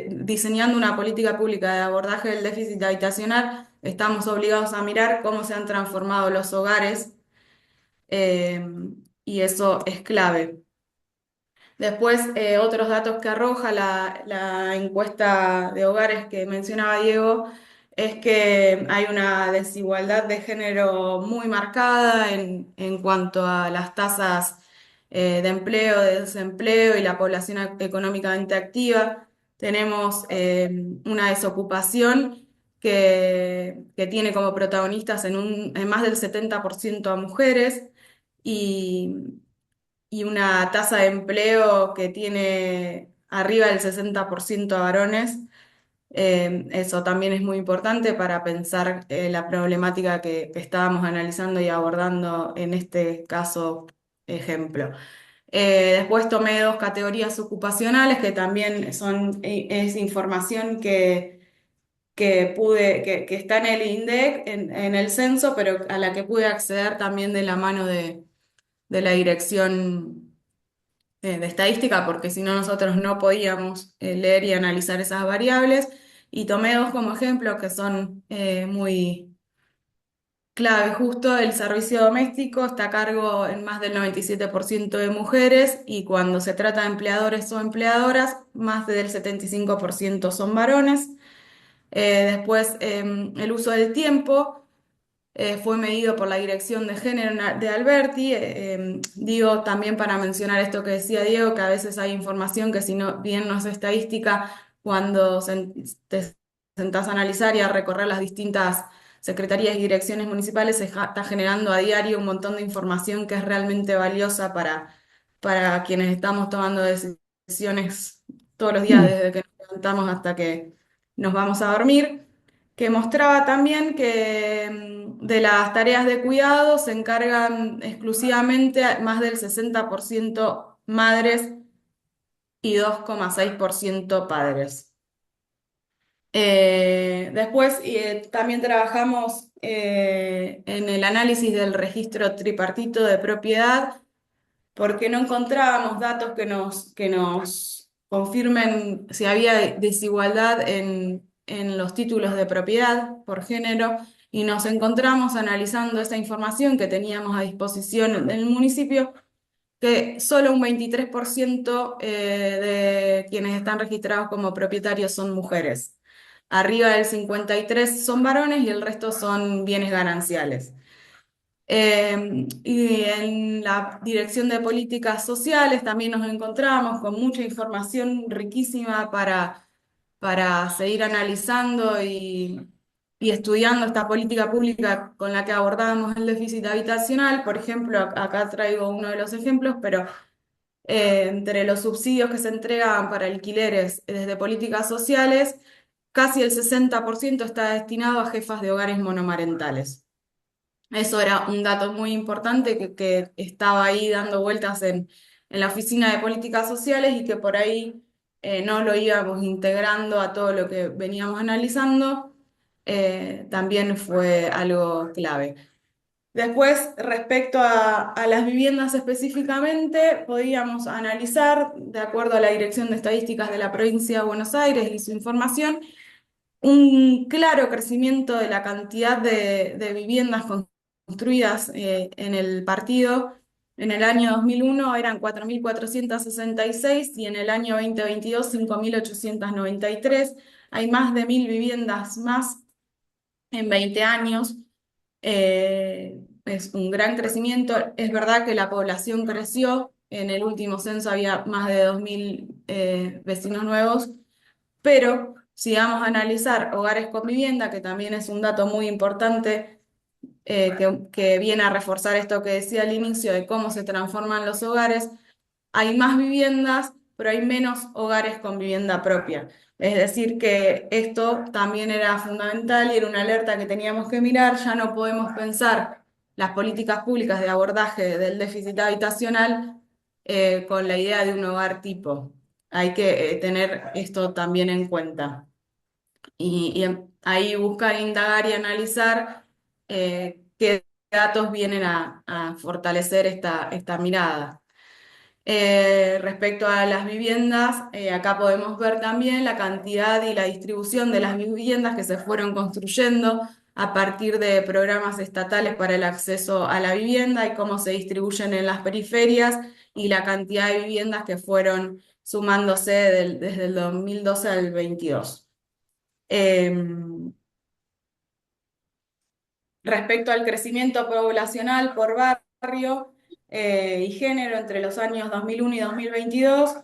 diseñando una política pública de abordaje del déficit habitacional, estamos obligados a mirar cómo se han transformado los hogares eh, y eso es clave. Después, otros datos que arroja la encuesta de hogares que mencionaba Diego es que hay una desigualdad de género muy marcada en cuanto a las tasas de empleo, de desempleo y la población económicamente activa. Tenemos una desocupación que tiene como protagonistas en más del 70% a mujeres y una tasa de empleo que tiene arriba del 60% a varones. Eso también es muy importante para pensar la problemática que estábamos analizando y abordando en este caso ejemplo. Después tomé dos categorías ocupacionales que también es información que está en el INDEC, en el censo, pero a la que pude acceder también de la mano de la dirección de estadística, porque si no nosotros no podíamos leer y analizar esas variables. Y tomé dos como ejemplo que son muy clave, justo el servicio doméstico está a cargo en más del 97% de mujeres y cuando se trata de empleadores o empleadoras, más del 75% son varones. Después, el uso del tiempo. Fue medido por la Dirección de Género de Alberti. Digo también para mencionar esto que decía Diego, que a veces hay información que si no, bien no es estadística, cuando te sentás a analizar y a recorrer las distintas secretarías y direcciones municipales, está generando a diario un montón de información que es realmente valiosa para quienes estamos tomando decisiones todos los días, desde que nos levantamos hasta que nos vamos a dormir, que mostraba también que de las tareas de cuidado se encargan exclusivamente más del 60% madres y 2,6% padres. Después también trabajamos en el análisis del registro tripartito de propiedad porque no encontrábamos datos que nos confirmen si había desigualdad en los títulos de propiedad por género, y nos encontramos analizando esa información que teníamos a disposición en el municipio, que solo un 23% de quienes están registrados como propietarios son mujeres. Arriba del 53% son varones y el resto son bienes gananciales. Y en la Dirección de Políticas Sociales también nos encontramos con mucha información riquísima para seguir analizando y estudiando esta política pública con la que abordamos el déficit habitacional. Por ejemplo, acá traigo uno de los ejemplos, pero entre los subsidios que se entregan para alquileres desde políticas sociales, casi el 60% está destinado a jefas de hogares monomarentales. Eso era un dato muy importante que estaba ahí dando vueltas en la Oficina de Políticas Sociales y que por ahí no lo íbamos integrando a todo lo que veníamos analizando. También fue algo clave. Después, respecto a las viviendas específicamente, podíamos analizar, de acuerdo a la Dirección de Estadísticas de la Provincia de Buenos Aires y su información, un claro crecimiento de la cantidad de viviendas construidas en el partido. En el año 2001 eran 4.466 y en el año 2022 5.893. Hay más de 1.000 viviendas más en 20 años. Es un gran crecimiento. Es verdad que la población creció. En el último censo había más de 2.000 vecinos nuevos, pero si vamos a analizar hogares con vivienda, que también es un dato muy importante, que viene a reforzar esto que decía al inicio de cómo se transforman los hogares, hay más viviendas, pero hay menos hogares con vivienda propia. Es decir, que esto también era fundamental y era una alerta que teníamos que mirar. Ya no podemos pensar las políticas públicas de abordaje del déficit habitacional con la idea de un hogar tipo. Hay que tener esto también en cuenta. Y ahí buscar, indagar y analizar qué datos vienen a fortalecer esta mirada. Respecto a las viviendas, acá podemos ver también la cantidad y la distribución de las viviendas que se fueron construyendo a partir de programas estatales para el acceso a la vivienda y cómo se distribuyen en las periferias y la cantidad de viviendas que fueron sumándose desde el 2012 al 22. Respecto al crecimiento poblacional por barrio y género entre los años 2001 y 2022,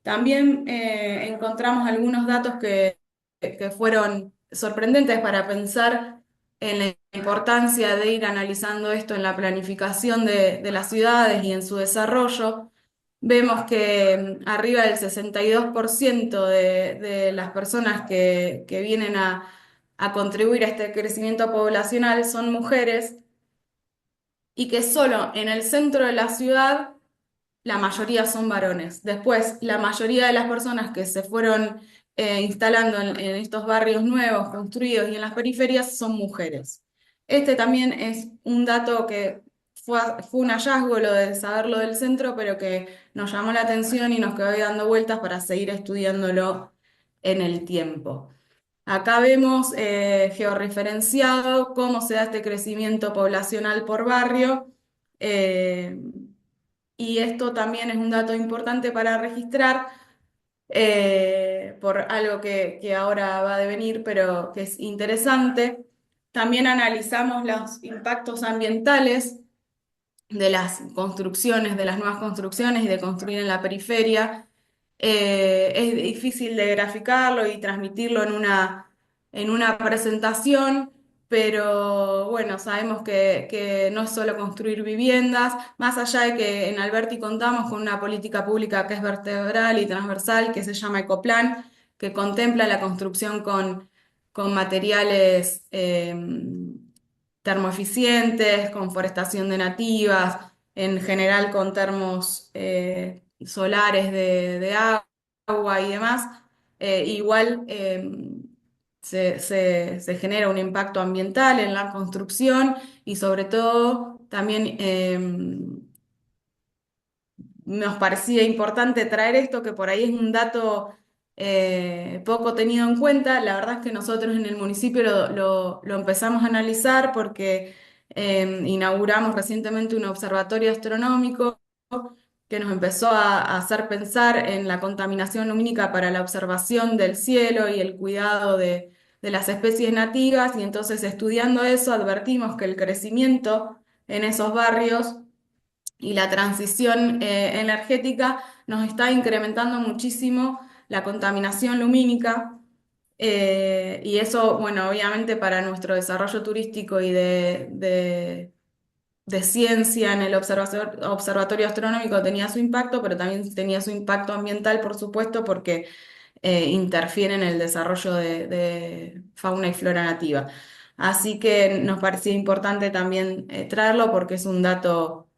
también encontramos algunos datos que fueron sorprendentes para pensar en la importancia de ir analizando esto en la planificación de las ciudades y en su desarrollo. Vemos que arriba del 62% de las personas que vienen a contribuir a este crecimiento poblacional son mujeres y que solo en el centro de la ciudad la mayoría son varones. Después, la mayoría de las personas que se fueron instalando en estos barrios nuevos, construidos y en las periferias son mujeres. Este también es un dato que fue un hallazgo lo de saberlo del centro, pero que nos llamó la atención y nos quedó ahí dando vueltas para seguir estudiándolo en el tiempo. Acá vemos georreferenciado cómo se da este crecimiento poblacional por barrio. eh, y esto también es un dato importante para registrar por algo que ahora va a devenir, pero que es interesante. También analizamos los impactos ambientales de las construcciones, de las nuevas construcciones y de construir en la periferia. Es difícil de graficarlo y transmitirlo en una presentación, pero bueno, sabemos que no es solo construir viviendas, más allá de que en Alberti contamos con una política pública que es vertebral y transversal, que se llama Ecoplan, que contempla la construcción con materiales termoeficientes, con forestación de nativas, en general con termos solares de agua y demás. Igual se genera un impacto ambiental en la construcción y sobre todo también nos parecía importante traer esto, que por ahí es un dato poco tenido en cuenta. La verdad es que nosotros en el municipio lo empezamos a analizar porque inauguramos recientemente un observatorio astronómico que nos empezó a hacer pensar en la contaminación lumínica para la observación del cielo y el cuidado de las especies nativas. Y entonces, estudiando eso, advertimos que el crecimiento en esos barrios y la transición energética nos está incrementando muchísimo la contaminación lumínica. Y eso, bueno, obviamente para nuestro desarrollo turístico y de ciencia en el observatorio astronómico tenía su impacto, pero también tenía su impacto ambiental, por supuesto, porque interfiere en el desarrollo de fauna y flora nativa. Así que nos parecía importante también traerlo porque es un dato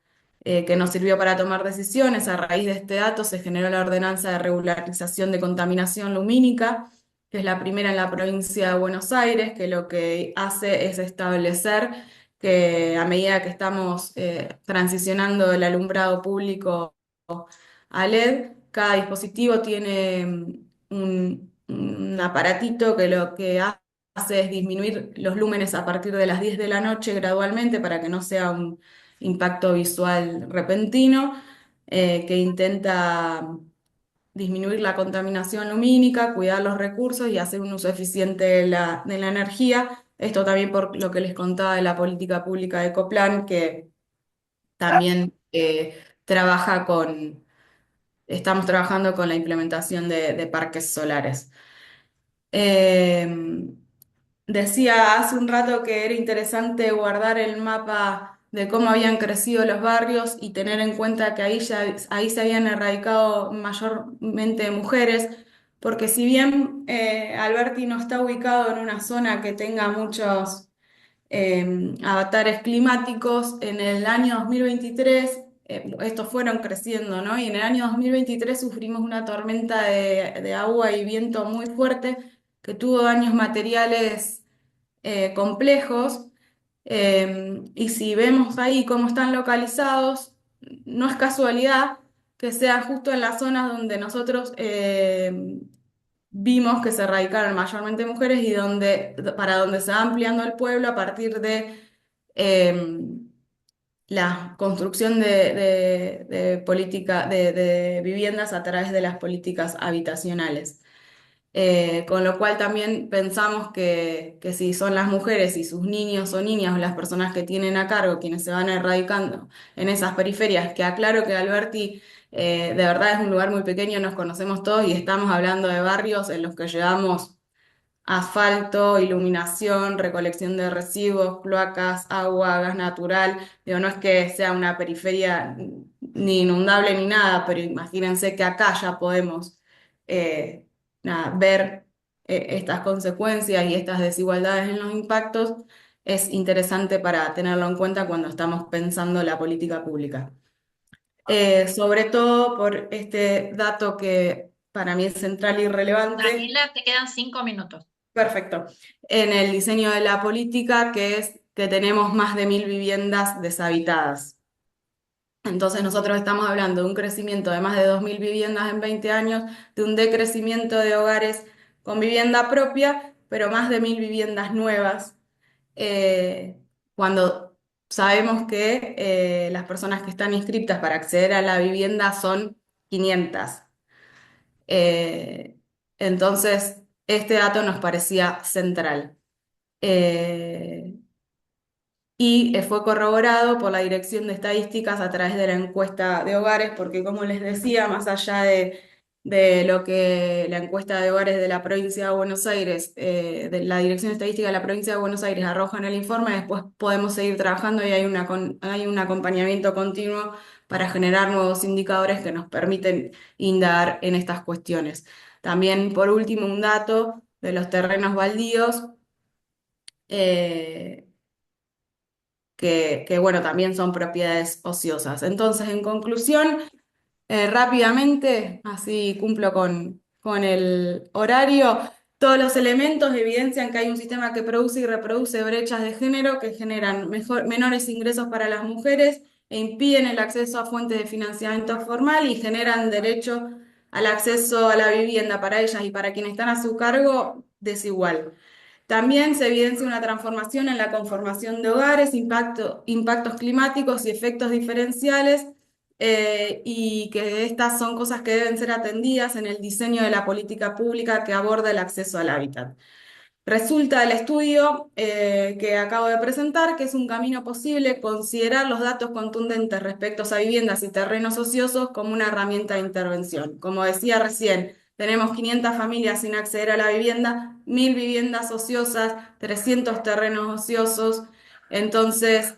que nos sirvió para tomar decisiones. A raíz de este dato se generó la ordenanza de regularización de contaminación lumínica, que es la primera en la provincia de Buenos Aires, que lo que hace es establecer que a medida que estamos transicionando el alumbrado público a LED, cada dispositivo tiene un aparatito que lo que hace es disminuir los lúmenes a partir de las 10 de la noche gradualmente para que no sea un impacto visual repentino, que intenta disminuir la contaminación lumínica, cuidar los recursos y hacer un uso eficiente de la energía. Esto también por lo que les contaba de la política pública de Ecoplan, que también estamos trabajando con la implementación de parques solares. Eh, Decía hace un rato que era interesante guardar el mapa de cómo habían crecido los barrios y tener en cuenta que ahí se habían erradicado mayormente mujeres, porque si bien Alberti no está ubicado en una zona que tenga muchos avatares climáticos, en el año 2023, estos fueron creciendo, ¿no? Y en el año 2023 sufrimos una tormenta de agua y viento muy fuerte que tuvo daños materiales complejos. Y si vemos ahí cómo están localizados, no es casualidad que sean justo en las zonas donde nosotros vimos que se radicaron mayormente mujeres y para donde se va ampliando el pueblo a partir de la construcción de viviendas a través de las políticas habitacionales. Con lo cual también pensamos que si son las mujeres y sus niños o niñas o las personas que tienen a cargo quienes se van erradicando en esas periferias, que aclaro que Alberti de verdad es un lugar muy pequeño, nos conocemos todos y estamos hablando de barrios en los que llevamos asfalto, iluminación, recolección de residuos, cloacas, agua, gas natural. Digo, no es que sea una periferia ni inundable ni nada, pero imagínense que acá ya podemos nada, ver estas consecuencias y estas desigualdades en los impactos. Es interesante para tenerlo en cuenta cuando estamos pensando la política pública. Sobre todo por este dato que para mí es central y relevante. Daniela, te quedan 5 minutos. Perfecto. En el diseño de la política, que es que tenemos más de 1.000 viviendas deshabitadas. Entonces nosotros estamos hablando de un crecimiento de más de 2.000 viviendas en 20 años, de un decrecimiento de hogares con vivienda propia, pero más de 1000 viviendas nuevas, cuando sabemos que las personas que están inscritas para acceder a la vivienda son 500. Eh, entonces, este dato nos parecía central. Eh, y fue corroborado por la Dirección de Estadísticas a través de la encuesta de hogares, porque como les decía, más allá de lo que la encuesta de hogares de la provincia de Buenos Aires, de la Dirección de Estadística de la provincia de Buenos Aires arroja en el informe, después podemos seguir trabajando y hay un acompañamiento continuo para generar nuevos indicadores que nos permiten indagar en estas cuestiones. También, por último, un dato de los terrenos baldíos. eh, bueno, también son propiedades ociosas. Entonces, en conclusión, rápidamente, así cumplo con el horario, todos los elementos evidencian que hay un sistema que produce y reproduce brechas de género que generan menores ingresos para las mujeres e impiden el acceso a fuentes de financiamiento formal y generan derecho al acceso a la vivienda para ellas y para quienes están a su cargo desigual. También se evidencia una transformación en la conformación de hogares, impactos climáticos y efectos diferenciales, y que estas son cosas que deben ser atendidas en el diseño de la política pública que aborda el acceso al hábitat. Resulta del estudio que acabo de presentar que es un camino posible considerar los datos contundentes respecto a viviendas y terrenos ociosos como una herramienta de intervención. Como decía recién, tenemos 500 familias sin acceder a la vivienda, 1000 viviendas ociosas, 300 terrenos ociosos. Entonces,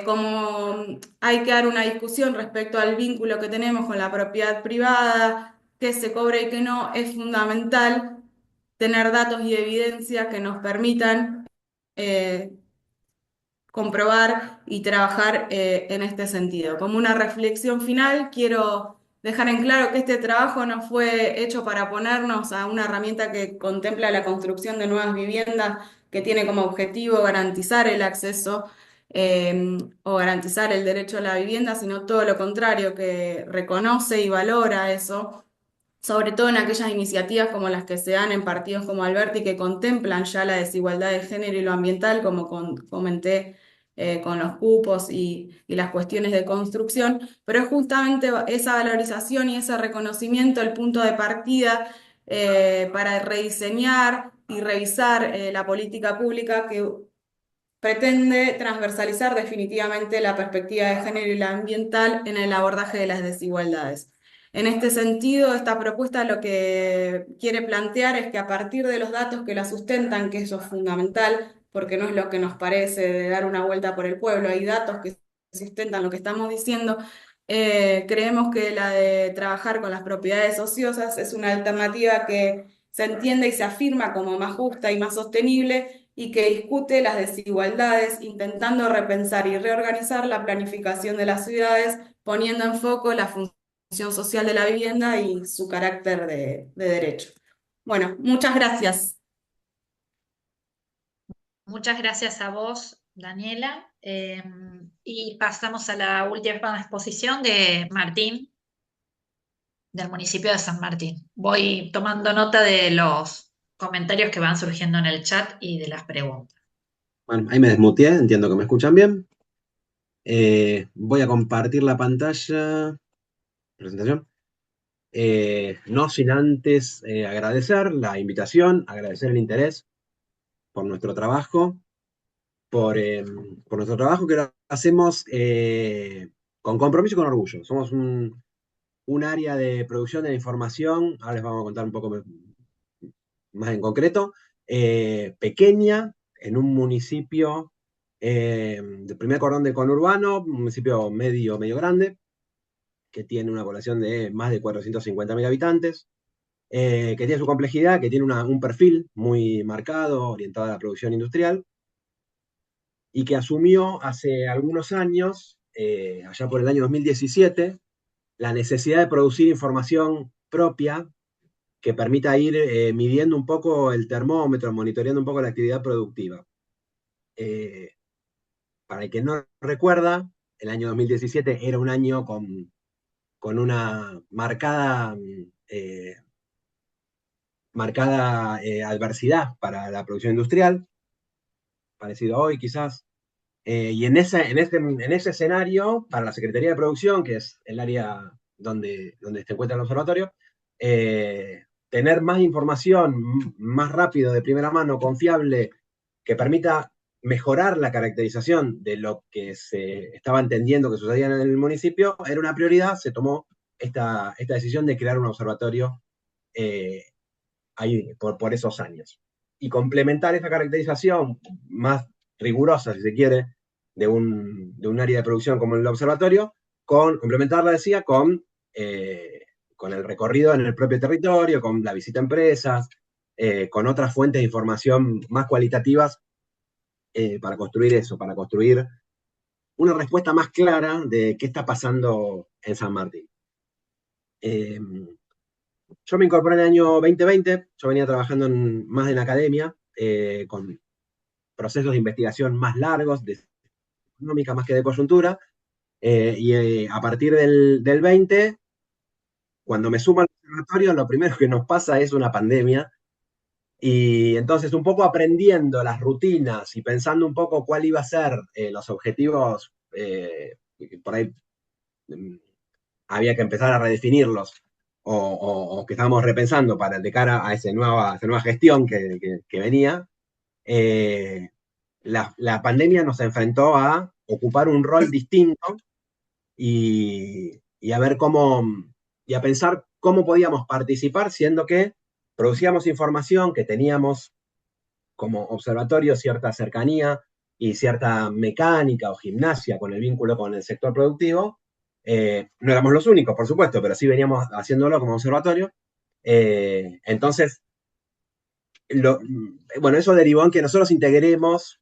como hay que dar una discusión respecto al vínculo que tenemos con la propiedad privada, qué se cobra y qué no, es fundamental tener datos y evidencias que nos permitan eh, comprobar y trabajar en este sentido. Como una reflexión final, quiero dejar en claro que este trabajo no fue hecho para ponernos a una herramienta que contempla la construcción de nuevas viviendas, que tiene como objetivo garantizar el acceso o garantizar el derecho a la vivienda, sino todo lo contrario, que reconoce y valora eso, sobre todo en aquellas iniciativas como las que se dan en partidos como Alberti, que contemplan ya la desigualdad de género y lo ambiental, como comenté con los cupos y las cuestiones de construcción, pero es justamente esa valorización y ese reconocimiento el punto de partida para rediseñar y revisar la política pública que pretende transversalizar definitivamente la perspectiva de género y la ambiental en el abordaje de las desigualdades. En este sentido, esta propuesta lo que quiere plantear es que a partir de los datos que la sustentan, que eso es fundamental, porque no es lo que nos parece de dar una vuelta por el pueblo, hay datos que sustentan lo que estamos diciendo, creemos que la de trabajar con las propiedades ociosas es una alternativa que se entiende y se afirma como más justa y más sostenible y que discute las desigualdades, intentando repensar y reorganizar la planificación de las ciudades, poniendo en foco la función social de la vivienda y su carácter de derecho. Bueno, muchas gracias. Muchas gracias a vos, Daniela. Y pasamos a la última exposición de Martín, del municipio de San Martín. Voy tomando nota de los comentarios que van surgiendo en el chat y de las preguntas. Bueno, ahí me desmuteé, entiendo que me escuchan bien. Voy a compartir la pantalla, presentación. No sin antes agradecer la invitación, agradecer el interés por nuestro trabajo, por nuestro trabajo que lo hacemos con compromiso y con orgullo. Somos un área de producción de información, ahora les vamos a contar un poco más en concreto, pequeña, en un municipio del primer cordón de conurbano, un municipio medio grande, que tiene una población de más de 450.000 habitantes, que tiene su complejidad, que tiene un perfil muy marcado, orientado a la producción industrial, y que asumió hace algunos años, allá por el año 2017, la necesidad de producir información propia que permita ir midiendo un poco el termómetro, monitoreando un poco la actividad productiva. Para el que no recuerda, el año 2017 era un año con una marcada marcada adversidad para la producción industrial, parecido a hoy quizás. Y en ese escenario, para la Secretaría de Producción, que es el área donde se encuentra el observatorio, tener más información más rápido, de primera mano, confiable, que permita mejorar la caracterización de lo que se estaba entendiendo que sucedía en el municipio, era una prioridad. Se tomó esta decisión de crear un observatorio ahí, por esos años. Y complementar esa caracterización más rigurosa, si se quiere, de un área de producción como el observatorio, complementarla, decía, con el recorrido en el propio territorio, con la visita a empresas, con otras fuentes de información más cualitativas, para construir eso, para construir una respuesta más clara de qué está pasando en San Martín. Yo me incorporé en el año 2020, yo venía trabajando más en academia, con procesos de investigación más largos, de económica más que de coyuntura, y a partir del 20, cuando me sumo al observatorio, lo primero que nos pasa es una pandemia, y entonces un poco aprendiendo las rutinas y pensando un poco cuál iba a ser los objetivos, por ahí había que empezar a redefinirlos, o que estábamos repensando de cara a esa nueva gestión que venía. La pandemia nos enfrentó a ocupar un rol distinto y a ver y a pensar cómo podíamos participar, siendo que producíamos información, que teníamos como observatorio cierta cercanía y cierta mecánica o gimnasia con el vínculo con el sector productivo. No éramos los únicos, por supuesto, pero sí veníamos haciéndolo como observatorio. Entonces, bueno, eso derivó en que nosotros integremos,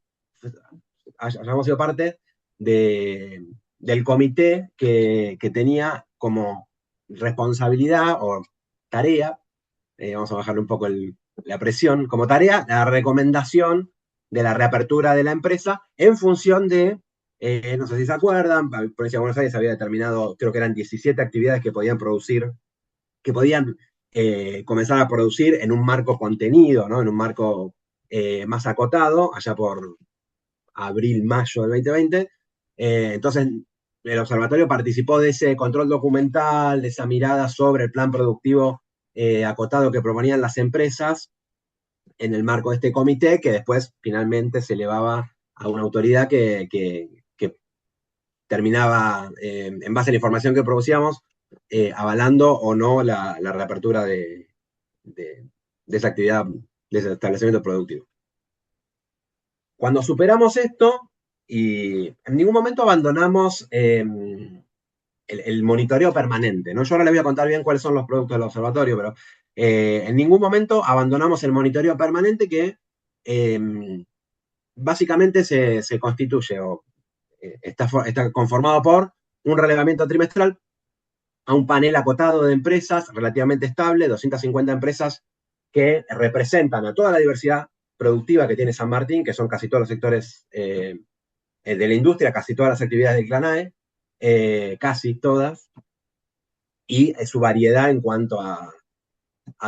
hayamos sido parte del comité que tenía como responsabilidad o tarea, vamos a bajarle un poco la presión, como tarea, la recomendación de la reapertura de la empresa en función de, no sé si se acuerdan, la Provincia de Buenos Aires había determinado, creo que eran 17 actividades que podían producir, que podían comenzar a producir en un marco contenido, ¿no? En un marco más acotado, allá por abril, mayo del 2020. Entonces, el observatorio participó de ese control documental, de esa mirada sobre el plan productivo acotado que proponían las empresas en el marco de este comité, que después finalmente se elevaba a una autoridad que terminaba, en base a la información que producíamos, avalando o no la reapertura de esa actividad, de ese establecimiento productivo. Cuando superamos esto, y en ningún momento abandonamos el monitoreo permanente, ¿no? Yo ahora les voy a contar bien cuáles son los productos del observatorio, pero en ningún momento abandonamos el monitoreo permanente, que básicamente se constituye o está conformado por un relevamiento trimestral a un panel acotado de empresas relativamente estable, 250 empresas que representan a toda la diversidad productiva que tiene San Martín, que son casi todos los sectores de la industria, casi todas las actividades del CLANAE, casi todas, y su variedad en cuanto a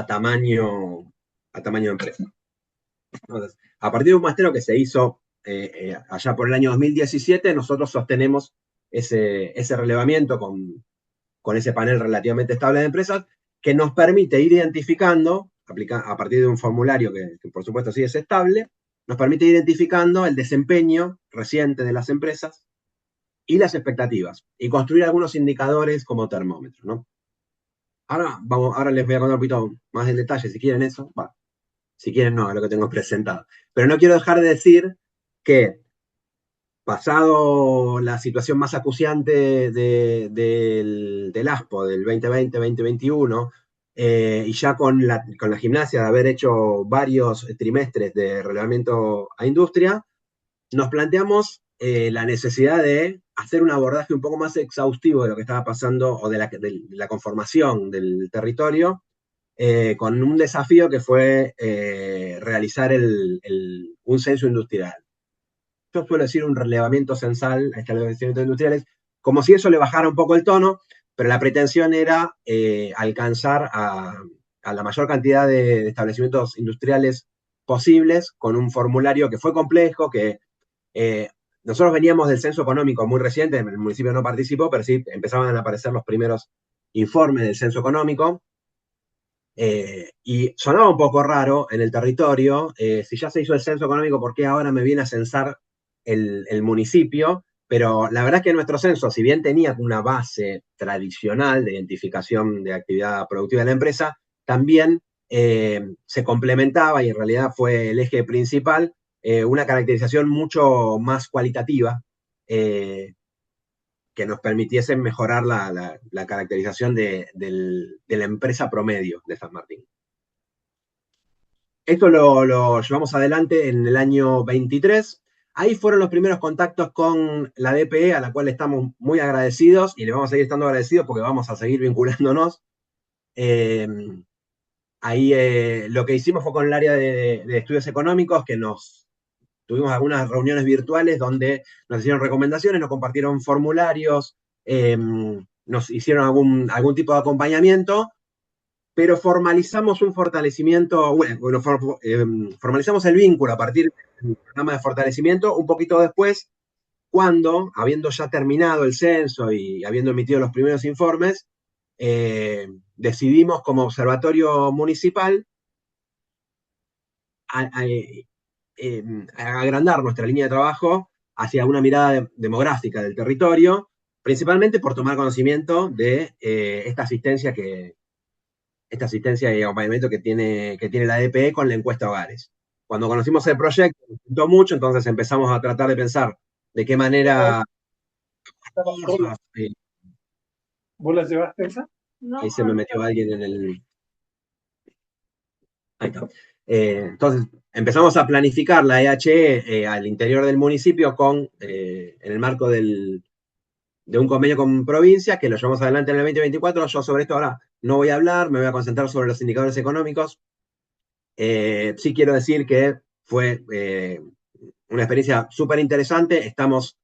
tamaño de empresa. Entonces, a partir de un muestreo que se hizo allá por el año 2017, nosotros sostenemos ese relevamiento con ese panel relativamente estable de empresas, que nos permite ir identificando, a partir de un formulario que por supuesto sí es estable, nos permite ir identificando el desempeño reciente de las empresas y las expectativas, y construir algunos indicadores como termómetros, ¿no? Ahora les voy a contar un poquito más en detalle, si quieren eso. Bueno, si quieren no, es lo que tengo presentado. Pero no quiero dejar de decir que, pasado la situación más acuciante del ASPO del 2020-2021, y ya con la gimnasia de haber hecho varios trimestres de relevamiento a industria, nos planteamos la necesidad de hacer un abordaje un poco más exhaustivo de lo que estaba pasando, o de la conformación del territorio, con un desafío que fue realizar un censo industrial. Yo suelo decir un relevamiento censal a establecimientos industriales, como si eso le bajara un poco el tono, pero la pretensión era alcanzar a a la mayor cantidad de establecimientos industriales posibles con un formulario que fue complejo, que nosotros veníamos del censo económico muy reciente, el municipio no participó, pero sí empezaban a aparecer los primeros informes del censo económico, y sonaba un poco raro en el territorio, si ya se hizo el censo económico, ¿por qué ahora me viene a censar el municipio? Pero la verdad es que nuestro censo, si bien tenía una base tradicional de identificación de actividad productiva de la empresa, también se complementaba, y en realidad fue el eje principal, una caracterización mucho más cualitativa, que nos permitiese mejorar la caracterización de la empresa promedio de San Martín. Esto lo llevamos adelante en el año 23. Ahí fueron los primeros contactos con la DPE, a la cual estamos muy agradecidos, y le vamos a seguir estando agradecidos porque vamos a seguir vinculándonos. Ahí lo que hicimos fue con el área de estudios económicos, que tuvimos algunas reuniones virtuales donde nos hicieron recomendaciones, nos compartieron formularios, nos hicieron algún tipo de acompañamiento, pero formalizamos un fortalecimiento, formalizamos el vínculo a partir del programa de fortalecimiento un poquito después, cuando, habiendo ya terminado el censo y habiendo emitido los primeros informes, decidimos como observatorio municipal agrandar nuestra línea de trabajo hacia una mirada demográfica del territorio, principalmente por tomar conocimiento de esta asistencia y acompañamiento que tiene la DPE con la encuesta hogares. Cuando conocimos el proyecto, nos gustó mucho, entonces empezamos a tratar de pensar de qué manera... ¿Vos la llevaste esa? Ahí se me metió alguien en el... Ahí está. Entonces, empezamos a planificar la EHE al interior del municipio en el marco de un convenio con provincia, que lo llevamos adelante en el 2024. Yo sobre esto ahora no voy a hablar, me voy a concentrar sobre los indicadores económicos. Sí quiero decir que fue una experiencia súper interesante. Estamos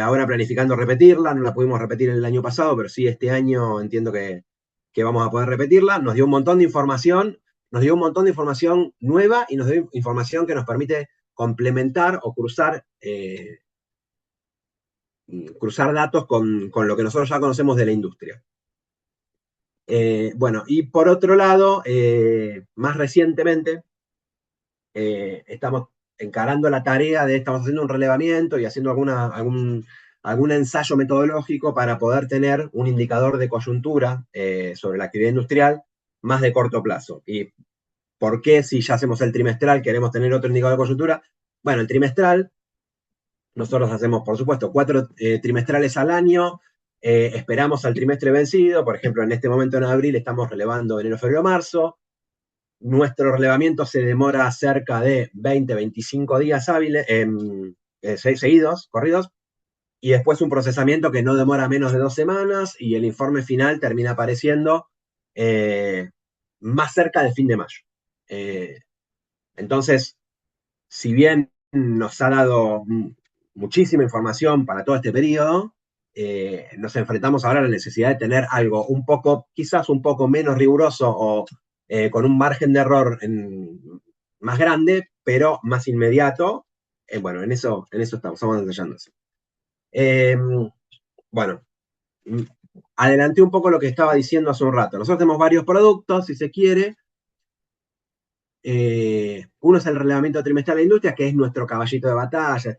ahora planificando repetirla, no la pudimos repetir el año pasado, pero sí este año entiendo que vamos a poder repetirla. Nos dio un montón de información, nueva, y nos dio información que nos permite complementar o cruzar datos con lo que nosotros ya conocemos de la industria. Bueno, y por otro lado, más recientemente, estamos encarando la tarea estamos haciendo un relevamiento y haciendo algún ensayo metodológico para poder tener un indicador de coyuntura sobre la actividad industrial más de corto plazo. ¿Y por qué, si ya hacemos el trimestral, queremos tener otro indicador de coyuntura? Bueno, el trimestral, nosotros hacemos, por supuesto, 4 trimestrales al año, esperamos al trimestre vencido. Por ejemplo, en este momento en abril estamos relevando enero, febrero, marzo. Nuestro relevamiento se demora cerca de 20-25 días hábiles, seguidos, corridos, y después un procesamiento que no demora menos de 2 semanas, y el informe final termina apareciendo más cerca del fin de mayo. Entonces, si bien nos ha dado muchísima información para todo este periodo, nos enfrentamos ahora a la necesidad de tener algo quizás un poco menos riguroso o con un margen de error más grande, pero más inmediato. Bueno, en eso estamos ensayando eso. Bueno, adelanté un poco lo que estaba diciendo hace un rato. Nosotros tenemos varios productos, si se quiere. Uno es el relevamiento trimestral de industria, que es nuestro caballito de batalla,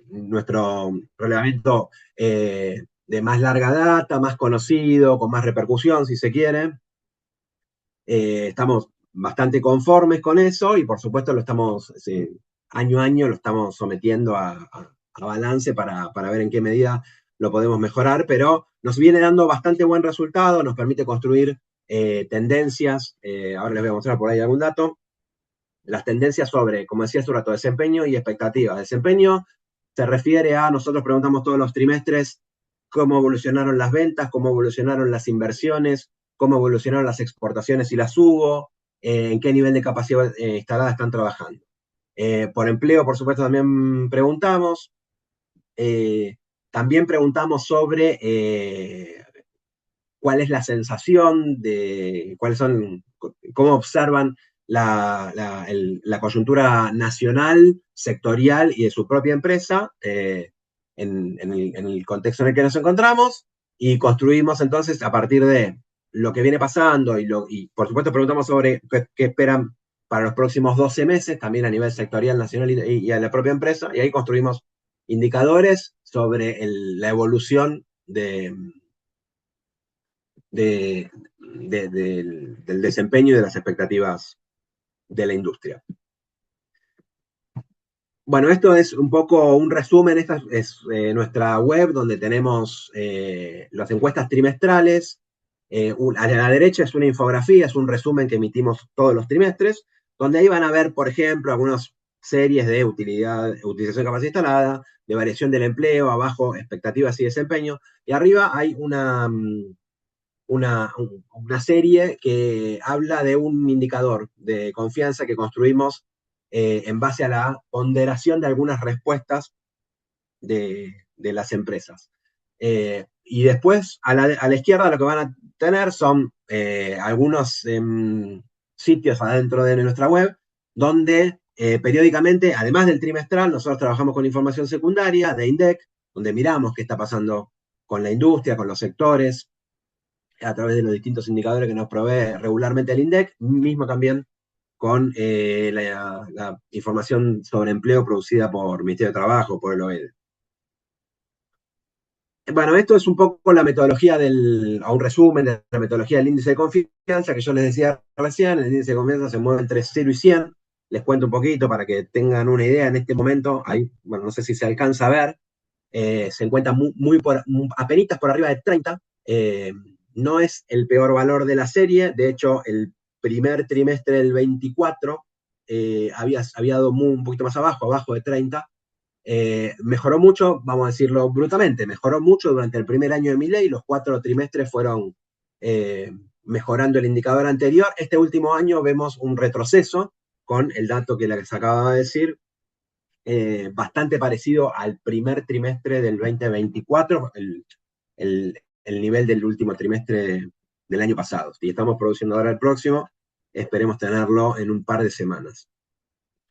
nuestro relevamiento de más larga data, más conocido, con más repercusión, si se quiere. Estamos bastante conformes con eso, y por supuesto lo estamos, año a año lo estamos sometiendo a balance para ver en qué medida lo podemos mejorar, pero nos viene dando bastante buen resultado, nos permite construir tendencias. Ahora les voy a mostrar por ahí algún dato. Las tendencias sobre, como decía hace un rato, desempeño y expectativas. Desempeño se refiere a, nosotros preguntamos todos los trimestres cómo evolucionaron las ventas, cómo evolucionaron las inversiones, cómo evolucionaron las exportaciones y las hubo, en qué nivel de capacidad instalada están trabajando. Por empleo, por supuesto, también preguntamos. También preguntamos sobre cuál es la sensación cómo observan la coyuntura nacional, sectorial y de su propia empresa en el contexto en el que nos encontramos, y construimos entonces a partir de lo que viene pasando y por supuesto preguntamos sobre qué esperan para los próximos 12 meses, también a nivel sectorial, nacional y a la propia empresa, y ahí construimos indicadores sobre la evolución del desempeño y de las expectativas de la industria. Bueno, esto es un poco un resumen. Esta es nuestra web donde tenemos las encuestas trimestrales. A la derecha es una infografía, es un resumen que emitimos todos los trimestres, donde ahí van a ver, por ejemplo, algunas series de utilización de capacidad instalada, de variación del empleo, abajo expectativas y desempeño, y arriba hay una serie que habla de un indicador de confianza que construimos en base a la ponderación de algunas respuestas de las empresas. Y después, a la izquierda, lo que van a tener son algunos sitios adentro de nuestra web, donde periódicamente, además del trimestral, nosotros trabajamos con información secundaria de INDEC, donde miramos qué está pasando con la industria, con los sectores, a través de los distintos indicadores que nos provee regularmente el INDEC, mismo también con la información sobre empleo producida por el Ministerio de Trabajo, por el OED. Bueno, esto es un poco la metodología un resumen de la metodología del índice de confianza que yo les decía recién. El índice de confianza se mueve entre 0 y 100. Les cuento un poquito para que tengan una idea. En este momento, ahí, bueno, no sé si se alcanza a ver, se encuentra apenitas por arriba de 30. No es el peor valor de la serie. De hecho, el primer trimestre del 24 había dado un poquito más abajo de 30. Mejoró mucho, vamos a decirlo brutalmente, mejoró mucho durante el primer año de Milei. Los 4 trimestres fueron mejorando el indicador anterior. Este último año vemos un retroceso con el dato que les acababa de decir, bastante parecido al primer trimestre del 2024, el nivel del último trimestre del año pasado. Si estamos produciendo ahora el próximo, esperemos tenerlo en un par de semanas.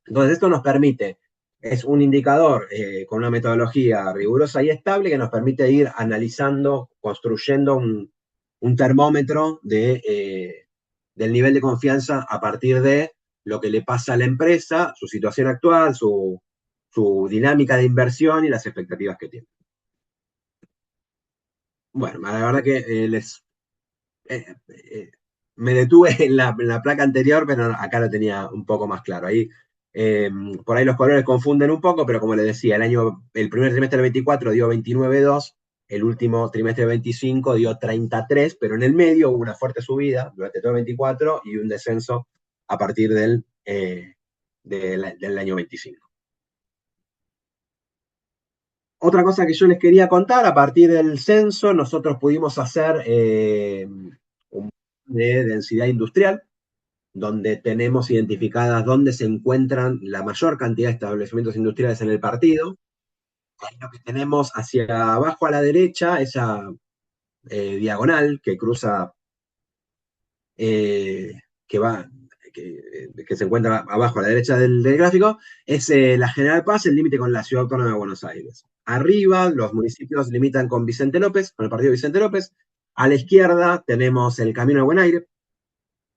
Entonces, esto nos permite, es un indicador con una metodología rigurosa y estable que nos permite ir analizando, construyendo un termómetro del nivel de confianza a partir de lo que le pasa a la empresa, su situación actual, su dinámica de inversión y las expectativas que tiene. Bueno, la verdad que me detuve en la placa anterior, pero acá lo tenía un poco más claro. Ahí, por ahí los colores confunden un poco, pero como les decía, el primer trimestre del 24 dio 29,2, el último trimestre del 25 dio 33, pero en el medio hubo una fuerte subida durante todo el 24 y un descenso a partir del año 25. Otra cosa que yo les quería contar, a partir del censo, nosotros pudimos hacer un de densidad industrial, donde tenemos identificadas dónde se encuentran la mayor cantidad de establecimientos industriales en el partido. Ahí lo que tenemos hacia abajo a la derecha, esa diagonal que cruza, que se encuentra abajo a la derecha del gráfico, es la General Paz, el límite con la Ciudad Autónoma de Buenos Aires. Arriba, los municipios limitan con Vicente López, con el partido Vicente López. A la izquierda tenemos el Camino de Buen Aire,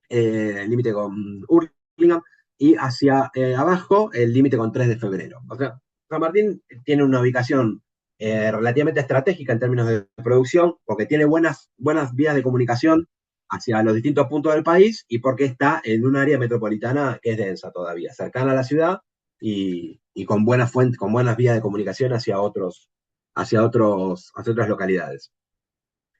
el límite con Hurlingham, y hacia abajo el límite con 3 de febrero. O sea, San Martín tiene una ubicación relativamente estratégica en términos de producción, porque tiene buenas vías de comunicación hacia los distintos puntos del país y porque está en un área metropolitana que es densa todavía, cercana a la ciudad y con buenas fuentes, con buenas vías de comunicación hacia otras localidades.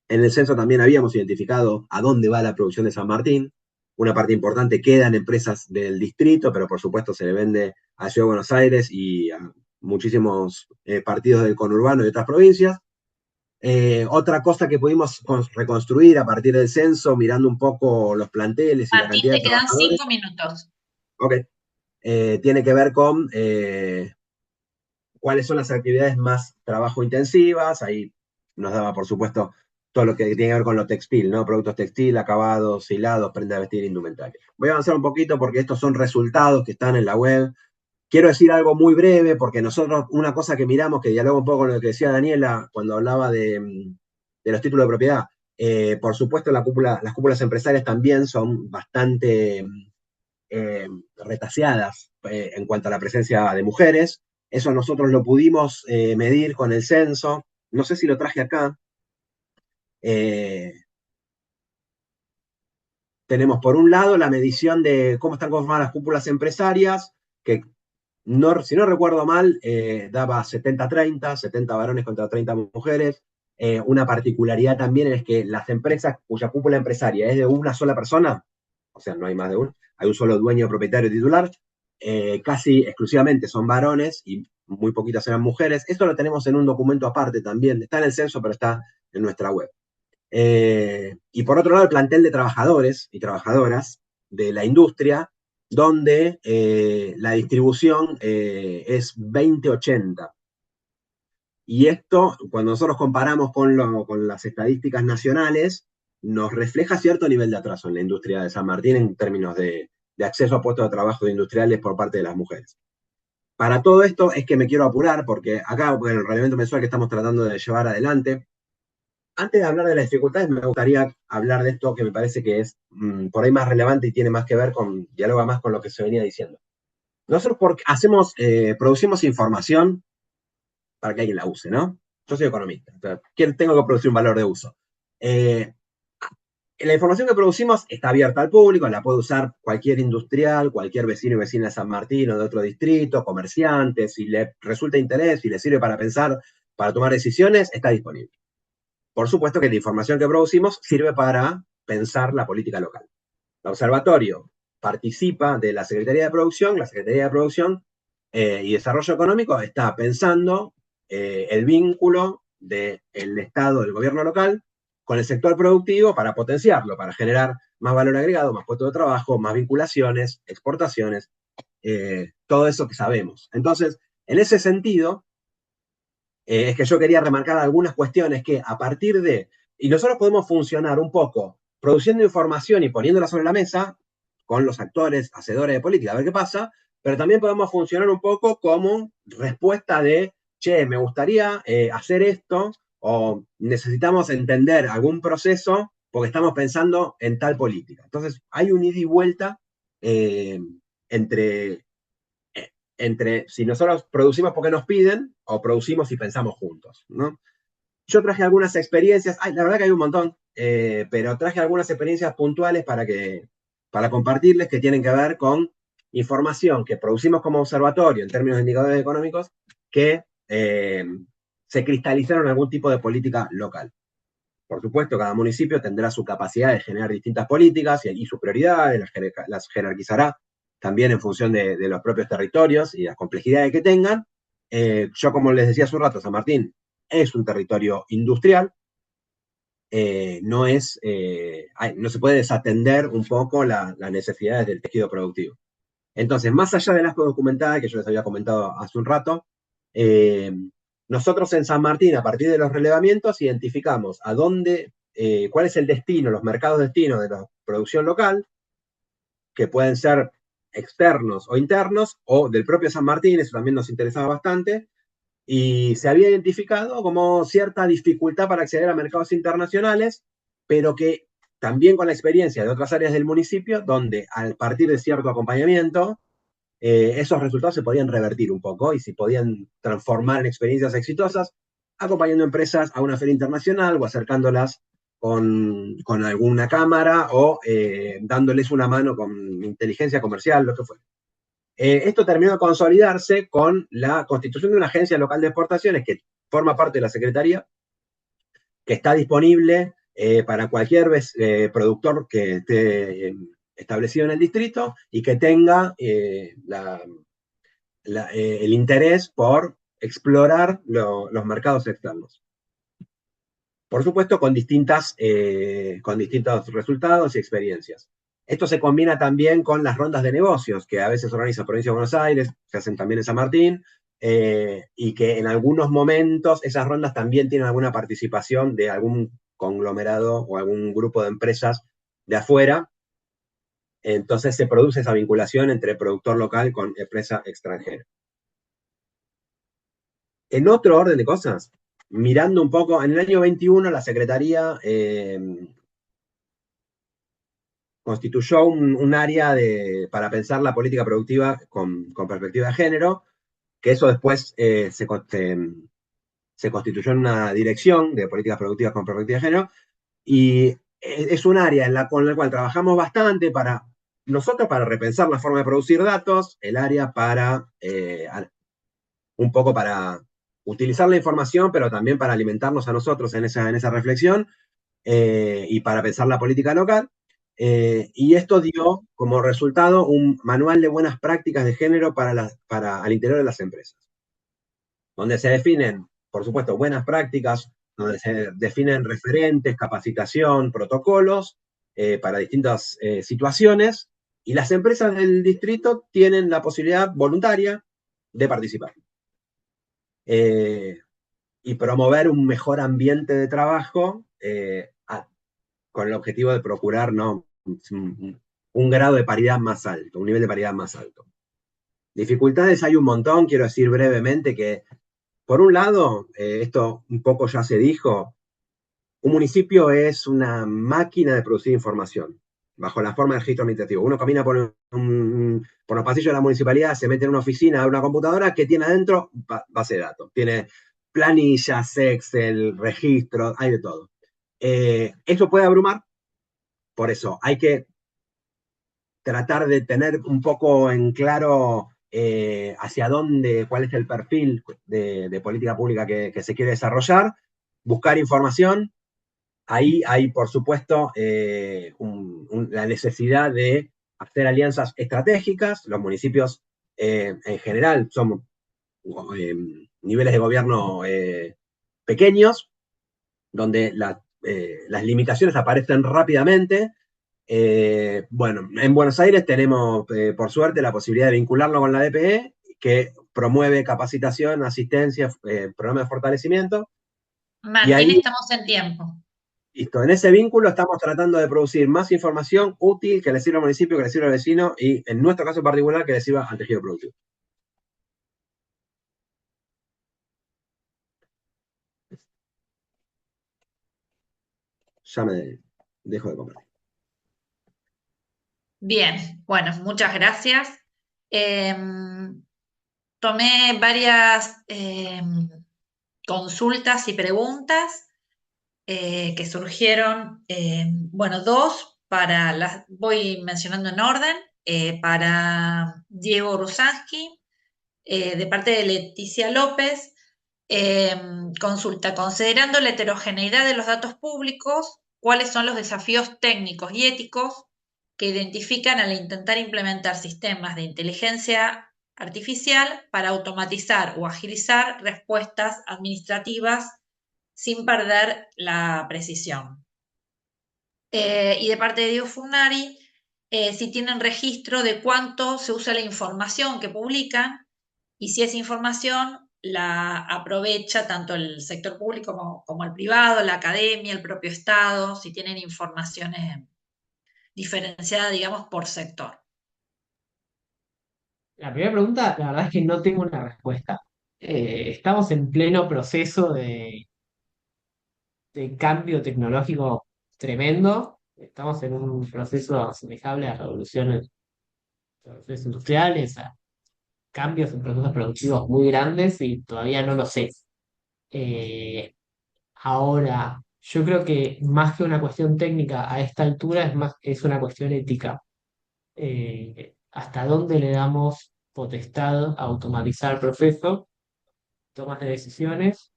En el censo también habíamos identificado a dónde va la producción de San Martín. Una parte importante queda en empresas del distrito, pero por supuesto se le vende a Ciudad de Buenos Aires y a muchísimos partidos del conurbano y otras provincias. Otra cosa que pudimos reconstruir a partir del censo, mirando un poco los planteles y la Martín, cantidad de te quedan trabajadores. 5 minutos. Ok. Tiene que ver con cuáles son las actividades más trabajo intensivas. Ahí nos daba, por supuesto, todo lo que tiene que ver con lo textil, ¿no? Productos textil, acabados, hilados, prendas de vestir, indumentaria. Voy a avanzar un poquito porque estos son resultados que están en la web. Quiero decir algo muy breve porque nosotros, una cosa que miramos, que dialoga un poco con lo que decía Daniela cuando hablaba de los títulos de propiedad, por supuesto las cúpulas empresarias también son bastante retaseadas en cuanto a la presencia de mujeres. Eso nosotros lo pudimos medir con el censo. No sé si lo traje acá. Tenemos por un lado la medición de cómo están conformadas las cúpulas empresarias, que si no recuerdo mal, daba 70-30, 70 varones contra 30 mujeres. Una particularidad también es que las empresas cuya cúpula empresaria es de una sola persona, o sea, no hay más de uno, hay un solo dueño, propietario, titular, casi exclusivamente son varones y muy poquitas eran mujeres. Esto lo tenemos en un documento aparte también, está en el censo, pero está en nuestra web. Y por otro lado, el plantel de trabajadores y trabajadoras de la industria, donde la distribución es 20-80. Y esto, cuando nosotros comparamos con las estadísticas nacionales, nos refleja cierto nivel de atraso en la industria de San Martín en términos de acceso a puestos de trabajo industriales por parte de las mujeres. Para todo esto es que me quiero apurar, porque acá, bueno, el reglamento mensual que estamos tratando de llevar adelante, antes de hablar de las dificultades, me gustaría hablar de esto que me parece que es por ahí más relevante y tiene más que ver con, dialoga más con lo que se venía diciendo. Nosotros producimos información para que alguien la use, ¿no? Yo soy economista, entonces, tengo que producir un valor de uso. La información que producimos está abierta al público, la puede usar cualquier industrial, cualquier vecino y vecina de San Martín o de otro distrito, comerciantes, si le resulta interés, si le sirve para pensar, para tomar decisiones, está disponible. Por supuesto que la información que producimos sirve para pensar la política local. El observatorio participa de la Secretaría de Producción, la Secretaría de Producción y Desarrollo Económico está pensando el vínculo del Estado, del gobierno local, con el sector productivo para potenciarlo, para generar más valor agregado, más puestos de trabajo, más vinculaciones, exportaciones, todo eso que sabemos. Entonces, en ese sentido, es que yo quería remarcar algunas cuestiones que a partir de, y nosotros podemos funcionar un poco produciendo información y poniéndola sobre la mesa con los actores, hacedores de política, a ver qué pasa, pero también podemos funcionar un poco como respuesta de, che, me gustaría hacer esto, o necesitamos entender algún proceso porque estamos pensando en tal política. Entonces, hay un ida y vuelta entre si nosotros producimos porque nos piden o producimos y pensamos juntos, ¿no? Yo traje algunas experiencias, la verdad que hay un montón, pero traje algunas experiencias puntuales para compartirles que tienen que ver con información que producimos como observatorio en términos de indicadores económicos que se cristalizaron en algún tipo de política local. Por supuesto, cada municipio tendrá su capacidad de generar distintas políticas y sus prioridades, las jerarquizará también en función de los propios territorios y las complejidades que tengan. Yo, como les decía hace un rato, San Martín es un territorio industrial, no se puede desatender un poco las necesidades del tejido productivo. Entonces, más allá de las documentadas que yo les había comentado hace un rato, nosotros en San Martín, a partir de los relevamientos, identificamos cuál es el destino, los mercados destinos de la producción local, que pueden ser externos o internos, o del propio San Martín, eso también nos interesaba bastante, y se había identificado como cierta dificultad para acceder a mercados internacionales, pero que también con la experiencia de otras áreas del municipio, donde a partir de cierto acompañamiento, esos resultados se podían revertir un poco y se podían transformar en experiencias exitosas, acompañando empresas a una feria internacional o acercándolas con alguna cámara o dándoles una mano con inteligencia comercial, lo que fuera. Esto terminó de consolidarse con la constitución de una agencia local de exportaciones que forma parte de la Secretaría, que está disponible para cualquier productor que esté establecido en el distrito y que tenga el interés por explorar los mercados externos. Por supuesto, con distintos resultados y experiencias. Esto se combina también con las rondas de negocios que a veces organiza la Provincia de Buenos Aires, se hacen también en San Martín, y que en algunos momentos esas rondas también tienen alguna participación de algún conglomerado o algún grupo de empresas de afuera. Entonces se produce esa vinculación entre productor local con empresa extranjera. En otro orden de cosas, mirando un poco, en el año 21 la Secretaría constituyó un área para pensar la política productiva con perspectiva de género, que eso después se constituyó en una dirección de políticas productivas con perspectiva de género, y es un área con la cual trabajamos bastante nosotros para repensar la forma de producir datos, el área un poco para utilizar la información, pero también para alimentarnos a nosotros en esa reflexión, y para pensar la política local. Y esto dio como resultado un manual de buenas prácticas de género al interior de las empresas, donde se definen, por supuesto, buenas prácticas, donde se definen referentes, capacitación, protocolos para distintas situaciones, y las empresas del distrito tienen la posibilidad voluntaria de participar. Y promover un mejor ambiente de trabajo con el objetivo de procurar, ¿no?, un grado de paridad más alto, un nivel de paridad más alto. Dificultades hay un montón, quiero decir brevemente que, por un lado, esto un poco ya se dijo, un municipio es una máquina de producir información, bajo la forma del registro administrativo. Uno camina por los pasillos de la municipalidad, se mete en una oficina, a una computadora que tiene adentro base de datos. Tiene planillas, Excel, registros, hay de todo. Eso puede abrumar, por eso hay que tratar de tener un poco en claro hacia dónde, cuál es el perfil de política pública que se quiere desarrollar, buscar información. Ahí hay, por supuesto, la necesidad de hacer alianzas estratégicas. Los municipios, en general, son niveles de gobierno pequeños, donde las limitaciones aparecen rápidamente. Bueno, en Buenos Aires tenemos, por suerte, la posibilidad de vincularlo con la DPE, que promueve capacitación, asistencia, programas de fortalecimiento. Y Martín, ahí, estamos en tiempo. listo, en ese vínculo estamos tratando de producir más información útil que le sirva al municipio, que le sirva al vecino, y en nuestro caso particular, que le sirva al tejido productivo. Ya me dejo de compartir. Bien, bueno, muchas gracias. Tomé varias consultas y preguntas que surgieron, bueno, dos voy mencionando en orden, para Diego Rusansky, de parte de Leticia López. Consulta, considerando la heterogeneidad de los datos públicos, ¿cuáles son los desafíos técnicos y éticos que identifican al intentar implementar sistemas de inteligencia artificial para automatizar o agilizar respuestas administrativas sin perder la precisión? Y de parte de Diego Furnari, si tienen registro de cuánto se usa la información que publican y si esa información la aprovecha tanto el sector público como el privado, la academia, el propio Estado, si tienen informaciones diferenciadas, digamos, por sector. La primera pregunta, la verdad es que no tengo una respuesta. Estamos en pleno proceso de cambio tecnológico tremendo. Estamos en un proceso asemejable a revoluciones industriales, a cambios en procesos productivos muy grandes y todavía no lo sé. Eh, Ahora, yo creo que más que una cuestión técnica a esta altura es una cuestión ética. ¿Hasta dónde le damos potestad a automatizar el proceso, tomas de decisiones,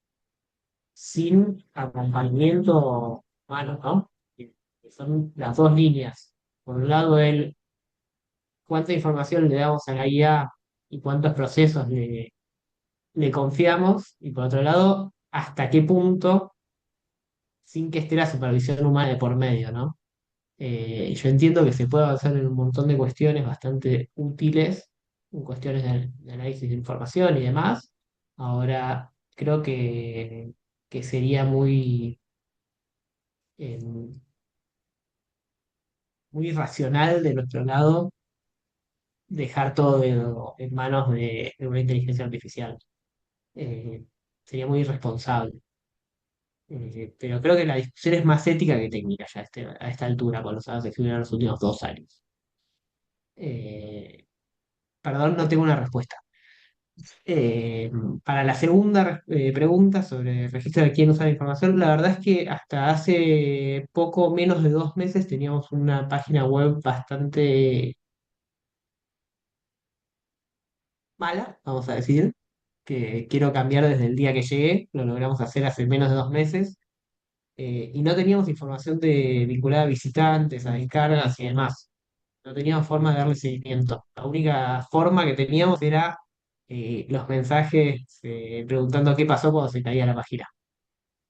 sin acompañamiento humano, ¿no? Que son las dos líneas. Por un lado, cuánta información le damos a la IA y cuántos procesos le confiamos, y por otro lado, hasta qué punto, sin que esté la supervisión humana de por medio, ¿no? Yo entiendo que se puede avanzar en un montón de cuestiones bastante útiles, en cuestiones de análisis de información y demás. Ahora, creo que sería muy muy racional de nuestro lado dejar todo en manos de una inteligencia artificial. Eh, Sería muy irresponsable. Pero creo que la discusión es más ética que técnica ya a esta altura, con los avances que hubieron en los últimos 2 años. Eh, Perdón, no tengo una respuesta. Eh, para la segunda pregunta sobre el registro de quién usa la información, la verdad es que hasta hace poco menos de 2 meses teníamos una página web bastante mala, vamos a decir, que quiero cambiar desde el día que llegué, lo logramos hacer hace menos de 2 meses, y no teníamos información vinculada a visitantes, a descargas y demás. No teníamos forma de darle seguimiento. La única forma que teníamos era los mensajes preguntando qué pasó cuando se caía la página.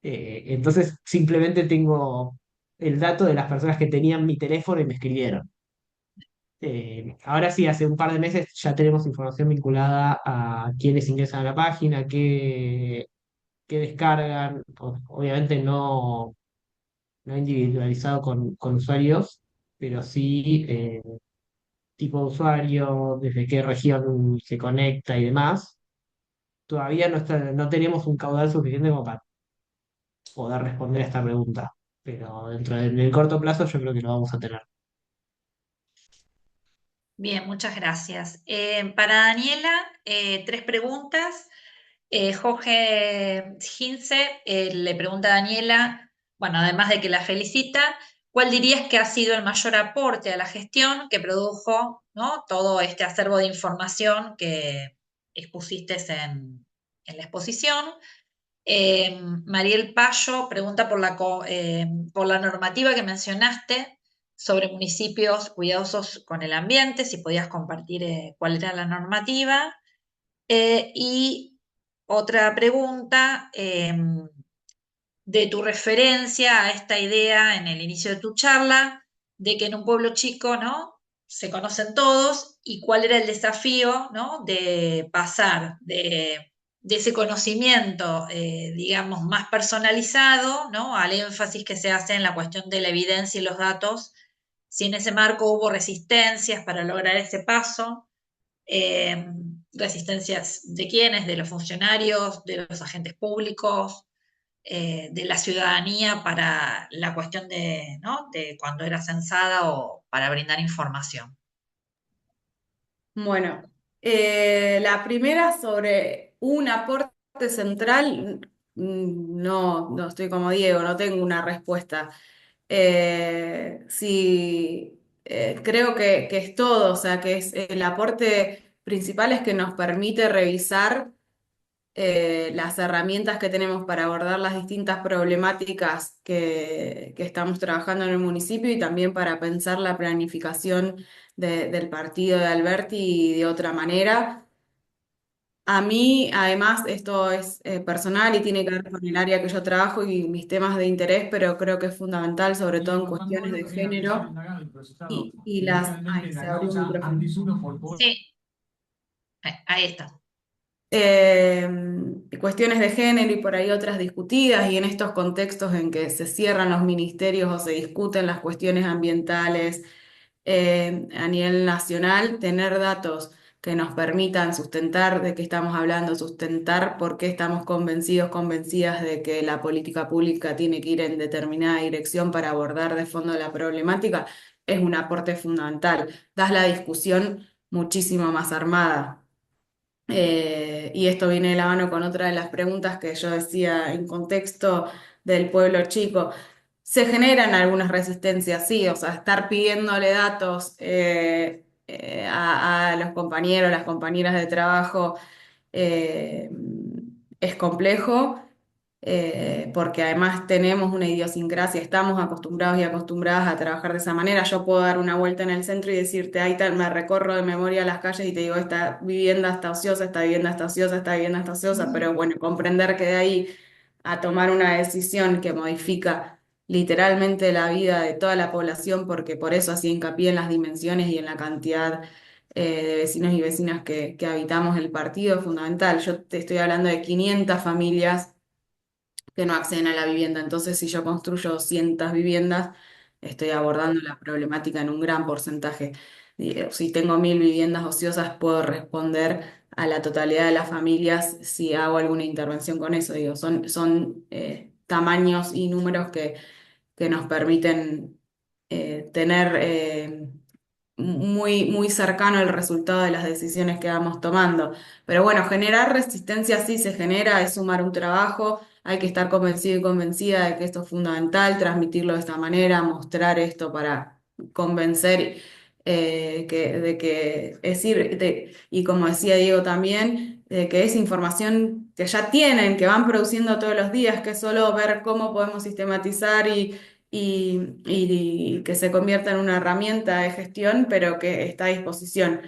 Entonces simplemente tengo el dato de las personas que tenían mi teléfono y me escribieron. Ahora sí, hace un par de meses ya tenemos información vinculada a quiénes ingresan a la página, qué descargan, obviamente no individualizado con usuarios, pero sí tipo de usuario, desde qué región se conecta y demás. Todavía no tenemos un caudal suficiente como para poder responder a esta pregunta, pero dentro del corto plazo yo creo que lo vamos a tener. Bien, muchas gracias. Para Daniela, 3 preguntas. Jorge Ginze le pregunta a Daniela, bueno, además de que la felicita, ¿cuál dirías que ha sido el mayor aporte a la gestión que produjo, ¿no?, todo este acervo de información que expusiste en la exposición? Mariel Payo pregunta por la normativa que mencionaste sobre municipios cuidadosos con el ambiente, si podías compartir cuál era la normativa. Y otra pregunta, de tu referencia a esta idea en el inicio de tu charla, de que en un pueblo chico, ¿no?, se conocen todos, y cuál era el desafío, ¿no?, de pasar de ese conocimiento, digamos, más personalizado, ¿no?, al énfasis que se hace en la cuestión de la evidencia y los datos, si en ese marco hubo resistencias para lograr ese paso. eh, Resistencias de quiénes, de los funcionarios, de los agentes públicos, de la ciudadanía para la cuestión de, ¿no?, de cuando era censada o para brindar información. Bueno, la primera sobre un aporte central, no estoy como Diego, no tengo una respuesta. Sí, creo que es todo, o sea, que es el aporte principal es que nos permite revisar las herramientas que tenemos para abordar las distintas problemáticas que estamos trabajando en el municipio y también para pensar la planificación del partido de Alberti de otra manera. A mí, además, esto es personal y tiene que ver con el área que yo trabajo y mis temas de interés, pero creo que es fundamental, sobre todo en cuestiones de género y las... Ay, se abrió un micrófono. Sí, ahí está. eh, Cuestiones de género y por ahí otras discutidas, y en estos contextos en que se cierran los ministerios o se discuten las cuestiones ambientales a nivel nacional, tener datos que nos permitan sustentar de qué estamos hablando, sustentar por qué estamos convencidos, convencidas de que la política pública tiene que ir en determinada dirección para abordar de fondo la problemática, es un aporte fundamental. Das la discusión muchísimo más armada. Y esto viene de la mano con otra de las preguntas que yo decía en contexto del pueblo chico. Se generan algunas resistencias, sí, o sea, estar pidiéndole datos a los compañeros, las compañeras de trabajo eh, es complejo, porque además tenemos una idiosincrasia, estamos acostumbrados y acostumbradas a trabajar de esa manera. Yo puedo dar una vuelta en el centro y decirte, ahí tal, me recorro de memoria las calles y te digo, esta vivienda está ociosa, esta vivienda está ociosa, esta vivienda está ociosa, pero bueno, comprender que de ahí a tomar una decisión que modifica literalmente la vida de toda la población, porque por eso así hincapié en las dimensiones y en la cantidad de vecinos y vecinas que habitamos el partido, es fundamental. Yo te estoy hablando de 500 familias que no acceden a la vivienda. Entonces, si yo construyo 200 viviendas, estoy abordando la problemática en un gran porcentaje. Si tengo 1000 viviendas ociosas, puedo responder a la totalidad de las familias si hago alguna intervención con eso. Digo, son tamaños y números que nos permiten tener muy cercano el resultado de las decisiones que vamos tomando. Pero bueno, generar resistencia sí se genera, es sumar un trabajo, hay que estar convencido y convencida de que esto es fundamental, transmitirlo de esta manera, mostrar esto para convencer de que es decir, y como decía Diego también, de que es información que ya tienen, que van produciendo todos los días, que es solo ver cómo podemos sistematizar y que se convierta en una herramienta de gestión, pero que está a disposición.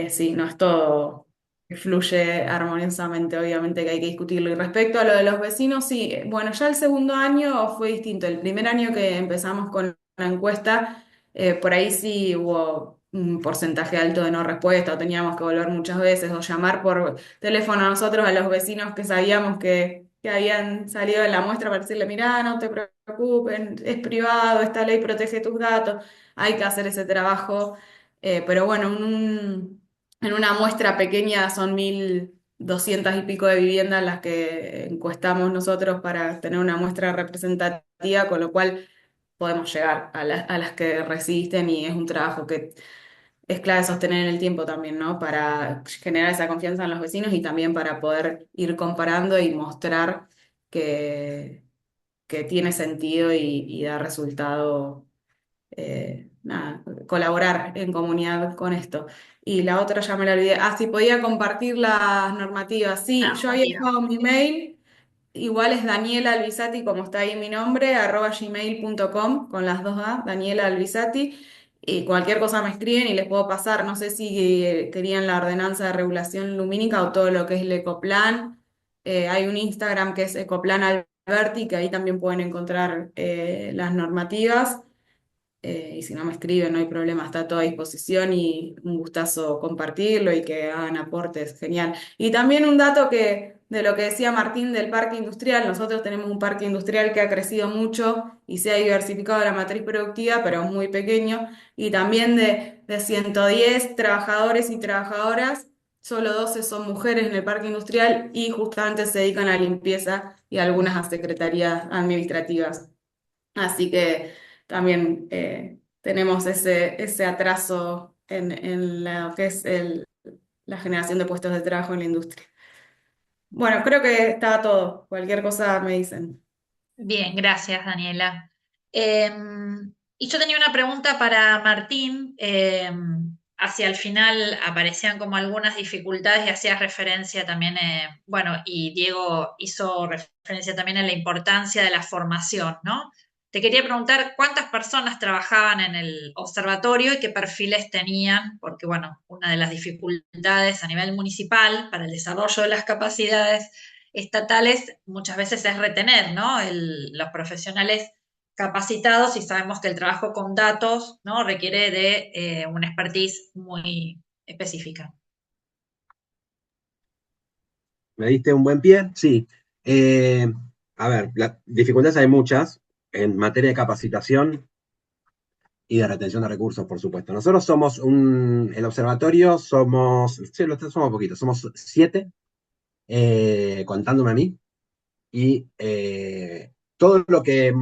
Sí, no es todo que fluye armoniosamente, obviamente que hay que discutirlo. Y respecto a lo de los vecinos, sí, bueno, ya el segundo año fue distinto. El primer año que empezamos con la encuesta, por ahí sí hubo un porcentaje alto de no respuesta, o teníamos que volver muchas veces, o llamar por teléfono a nosotros, a los vecinos que sabíamos que habían salido de la muestra para decirle, mirá, no te preocupes, es privado, esta ley protege tus datos, hay que hacer ese trabajo. Pero bueno, en una muestra pequeña son 1200 y pico de viviendas las que encuestamos nosotros para tener una muestra representativa, con lo cual podemos llegar a las que resisten y es un trabajo que es clave sostener en el tiempo también, ¿no? Para generar esa confianza en los vecinos y también para poder ir comparando y mostrar que, que tiene sentido y da resultado nada, colaborar en comunidad con esto. Y la otra ya me la olvidé. Ah, sí, podía compartir las normativas. Sí, yo había Normativa. dejado mi mail, igual es Daniela Albisati, como está ahí mi nombre, @gmail.com, con las dos A, Daniela Albisati. Y cualquier cosa me escriben y les puedo pasar. No sé si querían la ordenanza de regulación lumínica o todo lo que es el Ecoplan. Hay un Instagram que es Ecoplan Alberti, que ahí también pueden encontrar las normativas. Y si no me escriben, no hay problema, está a toda disposición y un gustazo compartirlo y que hagan aportes, genial. Y también un dato que de lo que decía Martín del parque industrial, nosotros tenemos un parque industrial que ha crecido mucho y se ha diversificado la matriz productiva, pero es muy pequeño, y también de 110 trabajadores y trabajadoras, solo 12 son mujeres en el parque industrial y justamente se dedican a limpieza y algunas a secretarías administrativas. Así que también tenemos ese atraso en lo que es la generación de puestos de trabajo en la industria. Bueno, creo que está todo. Cualquier cosa me dicen. Bien, gracias, Daniela. Y yo tenía una pregunta para Martín. Hacia el final aparecían como algunas dificultades y hacías referencia también, bueno, y Diego hizo referencia también a la importancia de la formación, ¿no? Te quería preguntar cuántas personas trabajaban en el observatorio y qué perfiles tenían, porque, bueno, una de las dificultades a nivel municipal para el desarrollo de las capacidades estatales muchas veces es retener, ¿no? Los profesionales capacitados y sabemos que el trabajo con datos, ¿no? Requiere de una expertise muy específica. ¿Me diste un buen pie? Sí. Eh, a ver, las dificultades hay muchas en materia de capacitación y de retención de recursos, por supuesto. Nosotros somos el observatorio somos, sí, somos poquitos, somos 7, contándome a mí, y todo lo que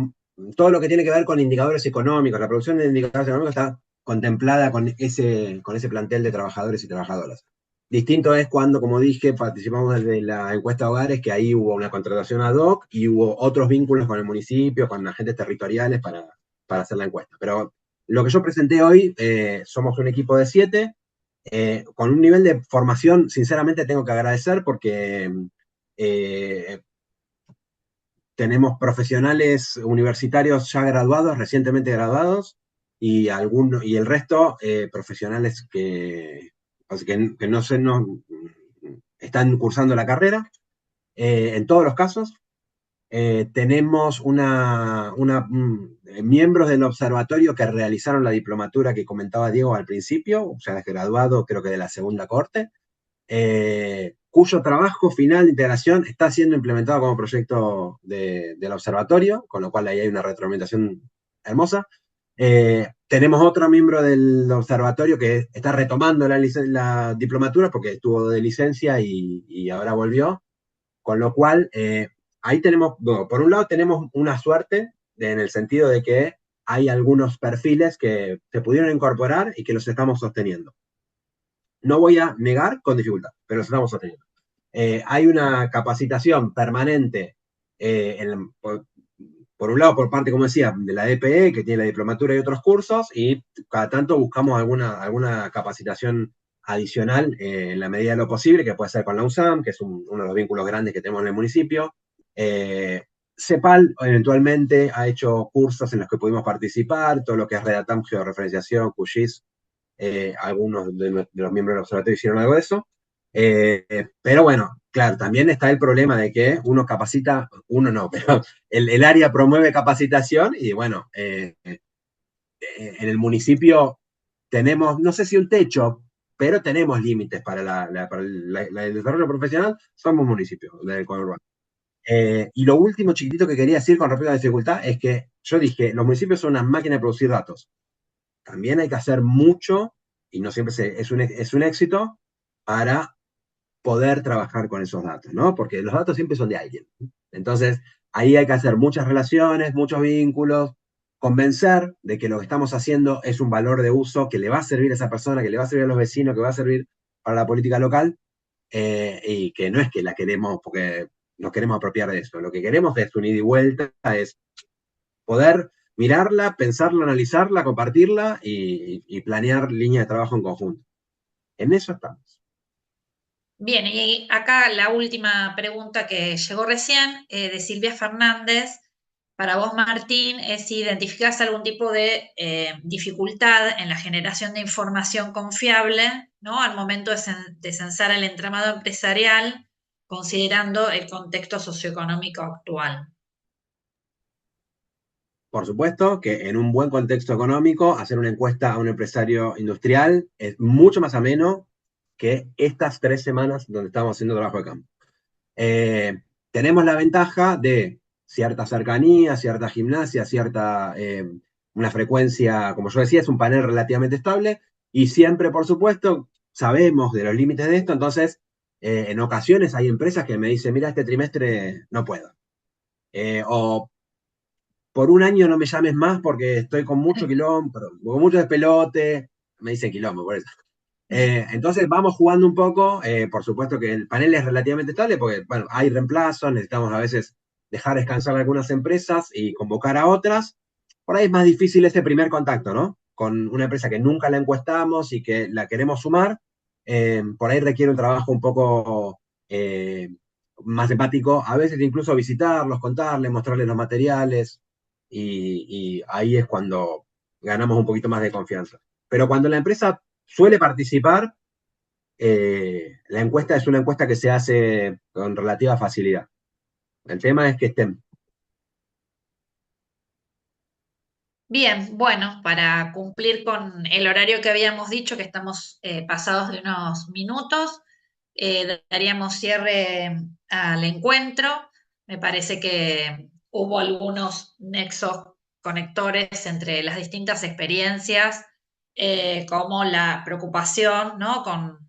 tiene que ver con indicadores económicos, la producción de indicadores económicos está contemplada con ese plantel de trabajadores y trabajadoras. Distinto es cuando, como dije, participamos de la encuesta de hogares, que ahí hubo una contratación ad hoc y hubo otros vínculos con el municipio, con agentes territoriales para hacer la encuesta. Pero lo que yo presenté hoy, somos un equipo de 7, con un nivel de formación, sinceramente tengo que agradecer porque tenemos profesionales universitarios ya graduados, recientemente graduados, y el resto profesionales que no están cursando la carrera. En todos los casos, tenemos miembros del observatorio que realizaron la diplomatura que comentaba Diego al principio, o sea, graduado creo que de la segunda corte, cuyo trabajo final de integración está siendo implementado como proyecto del observatorio, con lo cual ahí hay una retroalimentación hermosa. Tenemos otro miembro del observatorio que está retomando la diplomatura porque estuvo de licencia y ahora volvió, con lo cual ahí tenemos, bueno, por un lado tenemos una suerte en el sentido de que hay algunos perfiles que se pudieron incorporar y que los estamos sosteniendo. No voy a negar con dificultad, pero los estamos sosteniendo. Hay una capacitación permanente, por un lado, por parte, como decía, de la DPE, que tiene la diplomatura y otros cursos, y cada tanto buscamos alguna capacitación adicional en la medida de lo posible, que puede ser con la USAM, que es uno de los vínculos grandes que tenemos en el municipio. CEPAL eventualmente ha hecho cursos en los que pudimos participar, todo lo que es Redatam, georreferenciación, QGIS, algunos de los miembros del observatorio hicieron algo de eso. Pero bueno, claro, también está el problema de que uno capacita, uno no, pero el área promueve capacitación y bueno, en el municipio tenemos, no sé si un techo, pero tenemos límites para el desarrollo profesional, somos municipios del conurbano. Y lo último chiquitito que quería decir con respecto a la dificultad es que yo dije, los municipios son una máquina de producir datos. También hay que hacer mucho, y no siempre es un éxito, para poder trabajar con esos datos, ¿no? Porque los datos siempre son de alguien. Entonces, ahí hay que hacer muchas relaciones, muchos vínculos, convencer de que lo que estamos haciendo es un valor de uso que le va a servir a esa persona, que le va a servir a los vecinos, que va a servir para la política local, y que no es que la queremos porque nos queremos apropiar de eso. Lo que queremos es un ida y vuelta, es poder mirarla, pensarla, analizarla, compartirla y planear línea de trabajo en conjunto. En eso estamos. Bien, y acá la última pregunta que llegó recién, de Silvia Fernández. Para vos, Martín, es si identificás algún tipo de dificultad en la generación de información confiable, ¿no? Al momento de censar el entramado empresarial, considerando el contexto socioeconómico actual. Por supuesto que en un buen contexto económico, hacer una encuesta a un empresario industrial es mucho más ameno que estas 3 semanas donde estamos haciendo trabajo de campo. Tenemos la ventaja de cierta cercanía, cierta gimnasia, una frecuencia, como yo decía, es un panel relativamente estable y siempre, por supuesto, sabemos de los límites de esto, entonces en ocasiones hay empresas que me dicen, mira, este trimestre no puedo. O por un año no me llames más porque estoy con mucho quilombo, con mucho despelote, me dicen quilombo, por eso. Entonces vamos jugando un poco, por supuesto que el panel es relativamente estable porque, bueno, hay reemplazos, necesitamos a veces dejar descansar a algunas empresas y convocar a otras. Por ahí es más difícil ese primer contacto, ¿no? Con una empresa que nunca la encuestamos y que la queremos sumar, por ahí requiere un trabajo un poco más empático, a veces incluso visitarlos, contarles, mostrarles los materiales, y ahí es cuando ganamos un poquito más de confianza. Pero cuando la empresa suele participar, la encuesta es una encuesta que se hace con relativa facilidad. El tema es que estén. Bien, bueno, para cumplir con el horario que habíamos dicho, que estamos pasados de unos minutos, daríamos cierre al encuentro. Me parece que hubo algunos nexos conectores entre las distintas experiencias, como la preocupación, ¿no? Con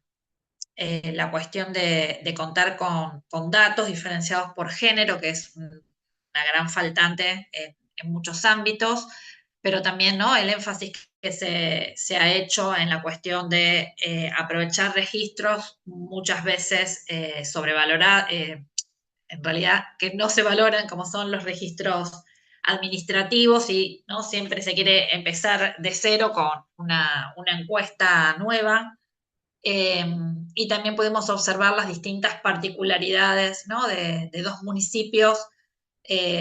la cuestión de contar con datos diferenciados por género, que es una gran faltante en muchos ámbitos, pero también, ¿no?, el énfasis que se ha hecho en la cuestión de aprovechar registros muchas veces sobrevalorados, en realidad que no se valoran, como son los registros administrativos, y no siempre se quiere empezar de cero con una encuesta nueva. Y también pudimos observar las distintas particularidades, ¿no?, de dos municipios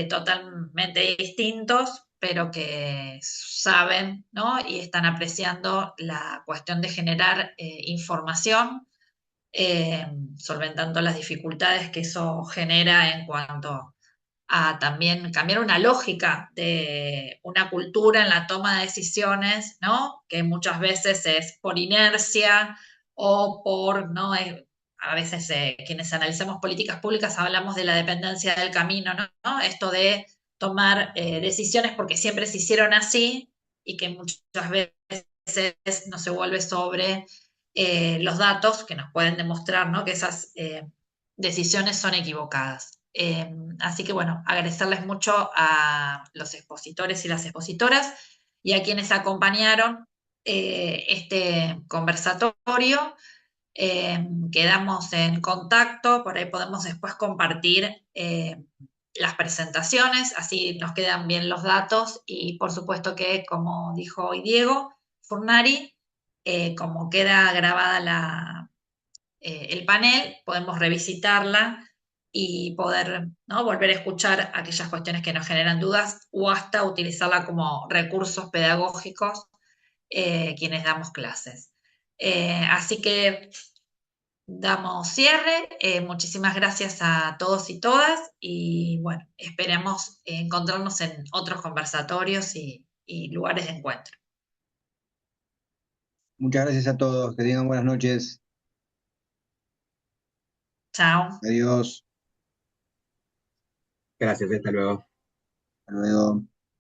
totalmente distintos, pero que saben, ¿no?, y están apreciando la cuestión de generar información, solventando las dificultades que eso genera en cuanto a también cambiar una lógica de una cultura en la toma de decisiones, ¿no?, que muchas veces es por inercia o por, ¿no?, a veces quienes analizamos políticas públicas hablamos de la dependencia del camino, ¿no? Esto de tomar decisiones porque siempre se hicieron así y que muchas veces no se vuelve sobre los datos que nos pueden demostrar, ¿no? Que esas decisiones son equivocadas. Así que bueno, agradecerles mucho a los expositores y las expositoras y a quienes acompañaron este conversatorio. Quedamos en contacto, por ahí podemos después compartir las presentaciones, así nos quedan bien los datos y por supuesto que, como dijo hoy Diego Furnari, como queda grabada el panel, podemos revisitarla y poder, ¿no?, volver a escuchar aquellas cuestiones que nos generan dudas o hasta utilizarla como recursos pedagógicos quienes damos clases. Así que damos cierre. Muchísimas gracias a todos y todas y bueno, esperemos encontrarnos en otros conversatorios y lugares de encuentro. Muchas gracias a todos, que tengan buenas noches. Chao. Adiós. Gracias, hasta luego. Hasta luego.